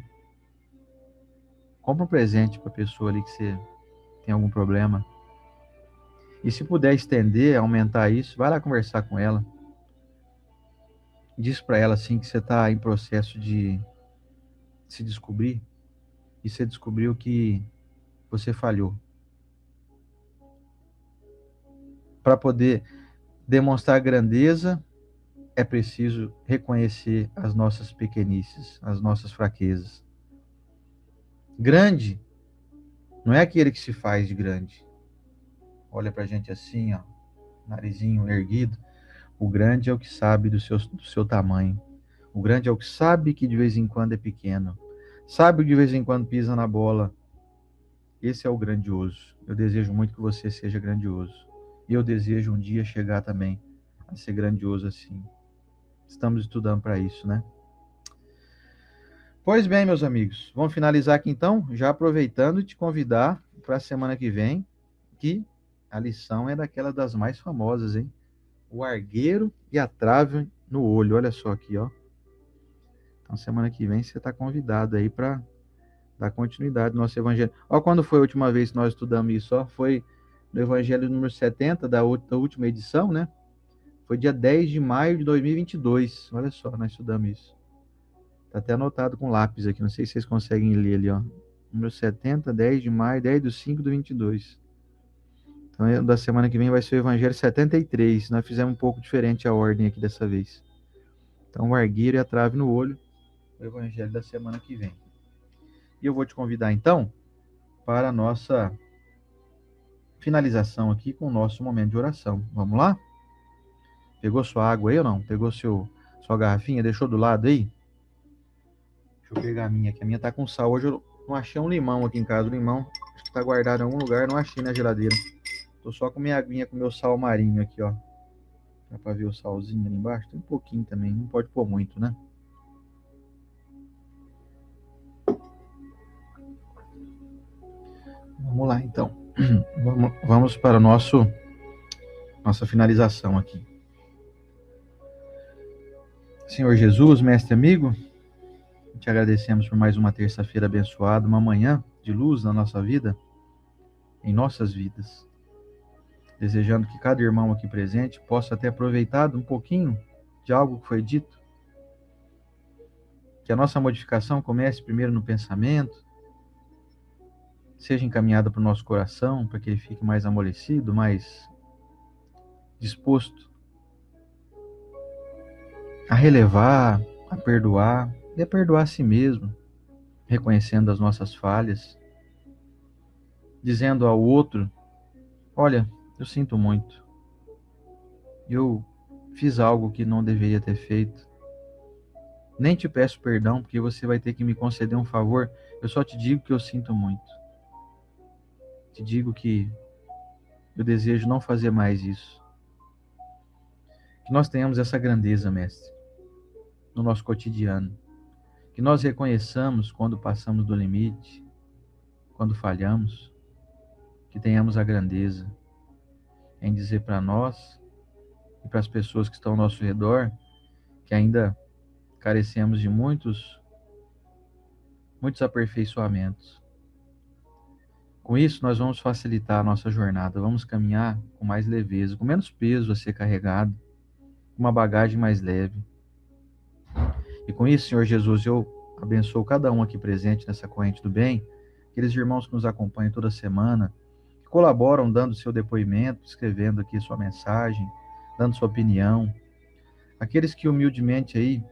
compra um presente para a pessoa ali que você tem algum problema. E se puder estender, aumentar isso, vai lá conversar com ela. Diz para ela assim que você está em processo de se descobrir e você descobriu que você falhou. Para poder demonstrar grandeza, é preciso reconhecer as nossas pequenices, as nossas fraquezas. Grande não é aquele que se faz de grande. Olha pra gente assim, ó. narizinho erguido. O grande é o que sabe do seu tamanho. O grande é o que sabe que de vez em quando é pequeno. Sabe que de vez em quando pisa na bola. Esse é o grandioso. Eu desejo muito que você seja grandioso. E eu desejo um dia chegar também a ser grandioso assim. Estamos estudando para isso, né? Pois bem, meus amigos, vamos finalizar aqui então, já aproveitando e te convidar para a semana que vem, que a lição é daquela das mais famosas, hein? O argueiro e a trave no olho. Olha só aqui, ó. Então, semana que vem você está convidado aí para dar continuidade no nosso evangelho. Olha quando foi a última vez que nós estudamos isso, ó. Foi no evangelho número 70 da última edição, né? Foi dia 10 de maio de 2022. Olha só, nós estudamos isso. Tá até anotado com lápis aqui, não sei se vocês conseguem ler ali, ó. Número 70, 10 de maio, 10 de 5 de 22. Então, da semana que vem vai ser o Evangelho 73. Nós fizemos um pouco diferente a ordem aqui dessa vez. Então, o argueiro e a trave no olho, o Evangelho da semana que vem. E eu vou te convidar, então, para a nossa finalização aqui com o nosso momento de oração. Vamos lá? Pegou sua água aí ou não? Pegou sua garrafinha? Deixou do lado aí? Deixa eu pegar a minha, que a minha tá com sal. Hoje eu não achei um limão aqui em casa. O limão acho que tá guardado em algum lugar, não achei na geladeira. Tô só com minha aguinha, com meu sal marinho aqui, ó. Dá pra ver o salzinho ali embaixo? Tem um pouquinho também, não pode pôr muito, né? Vamos lá, então. Vamos para nossa finalização aqui. Senhor Jesus, mestre amigo, te agradecemos por mais uma terça-feira abençoada, uma manhã de luz na nossa vida, em nossas vidas. Desejando que cada irmão aqui presente possa ter aproveitado um pouquinho de algo que foi dito. Que a nossa modificação comece primeiro no pensamento, seja encaminhada para o nosso coração, para que ele fique mais amolecido, mais disposto a relevar, a perdoar e a perdoar a si mesmo, reconhecendo as nossas falhas, dizendo ao outro: olha, eu sinto muito, eu fiz algo que não deveria ter feito, nem te peço perdão porque você vai ter que me conceder um favor, eu só te digo que eu sinto muito, te digo que eu desejo não fazer mais isso. Que nós tenhamos essa grandeza, mestre, no nosso cotidiano, que nós reconheçamos quando passamos do limite, quando falhamos, que tenhamos a grandeza em dizer para nós e para as pessoas que estão ao nosso redor que ainda carecemos de muitos aperfeiçoamentos. Com isso, nós vamos facilitar a nossa jornada, vamos caminhar com mais leveza, com menos peso a ser carregado, com uma bagagem mais leve. E com isso, Senhor Jesus, eu abençoo cada um aqui presente nessa corrente do bem, aqueles irmãos que nos acompanham toda semana, que colaboram dando seu depoimento, escrevendo aqui sua mensagem, dando sua opinião, aqueles que humildemente aí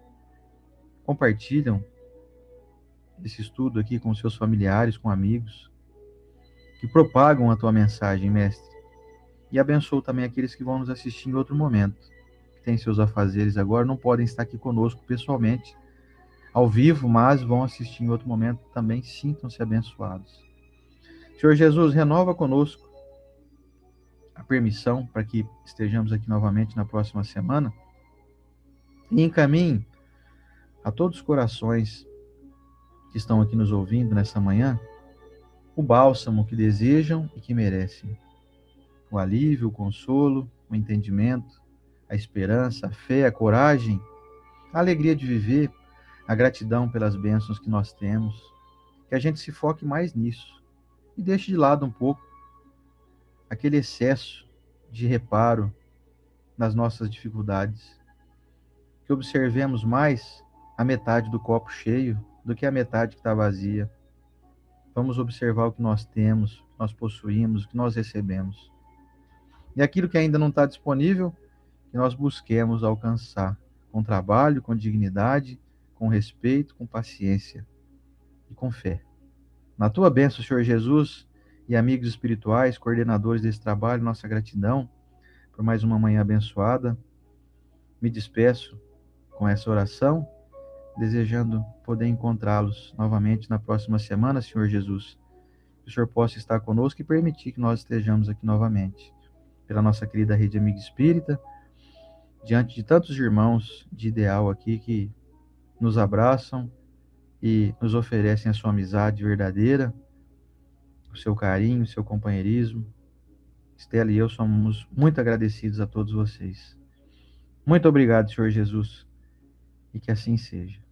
compartilham esse estudo aqui com seus familiares, com amigos, que propagam a tua mensagem, mestre. E abençoo também aqueles que vão nos assistir em outro momento, que têm seus afazeres agora, não podem estar aqui conosco pessoalmente, ao vivo, mas vão assistir em outro momento, também sintam-se abençoados. Senhor Jesus, renova conosco a permissão para que estejamos aqui novamente na próxima semana e encaminhe a todos os corações que estão aqui nos ouvindo nessa manhã o bálsamo que desejam e que merecem. O alívio, o consolo, o entendimento, a esperança, a fé, a coragem, a alegria de viver, a gratidão pelas bênçãos que nós temos. Que a gente se foque mais nisso e deixe de lado um pouco aquele excesso de reparo nas nossas dificuldades. Que observemos mais a metade do copo cheio do que a metade que está vazia. Vamos observar o que nós temos, o que nós possuímos, o que nós recebemos. E aquilo que ainda não está disponível, que nós busquemos alcançar com trabalho, com dignidade, com respeito, com paciência e com fé. Na tua bênção, Senhor Jesus, e amigos espirituais, coordenadores desse trabalho, nossa gratidão, por mais uma manhã abençoada. Me despeço com essa oração, desejando poder encontrá-los novamente na próxima semana, Senhor Jesus. Que o Senhor possa estar conosco e permitir que nós estejamos aqui novamente, pela nossa querida Rede Amiga Espírita, diante de tantos irmãos de ideal aqui que nos abraçam e nos oferecem a sua amizade verdadeira, o seu carinho, o seu companheirismo. Estela e eu somos muito agradecidos a todos vocês. Muito obrigado, Senhor Jesus, e que assim seja.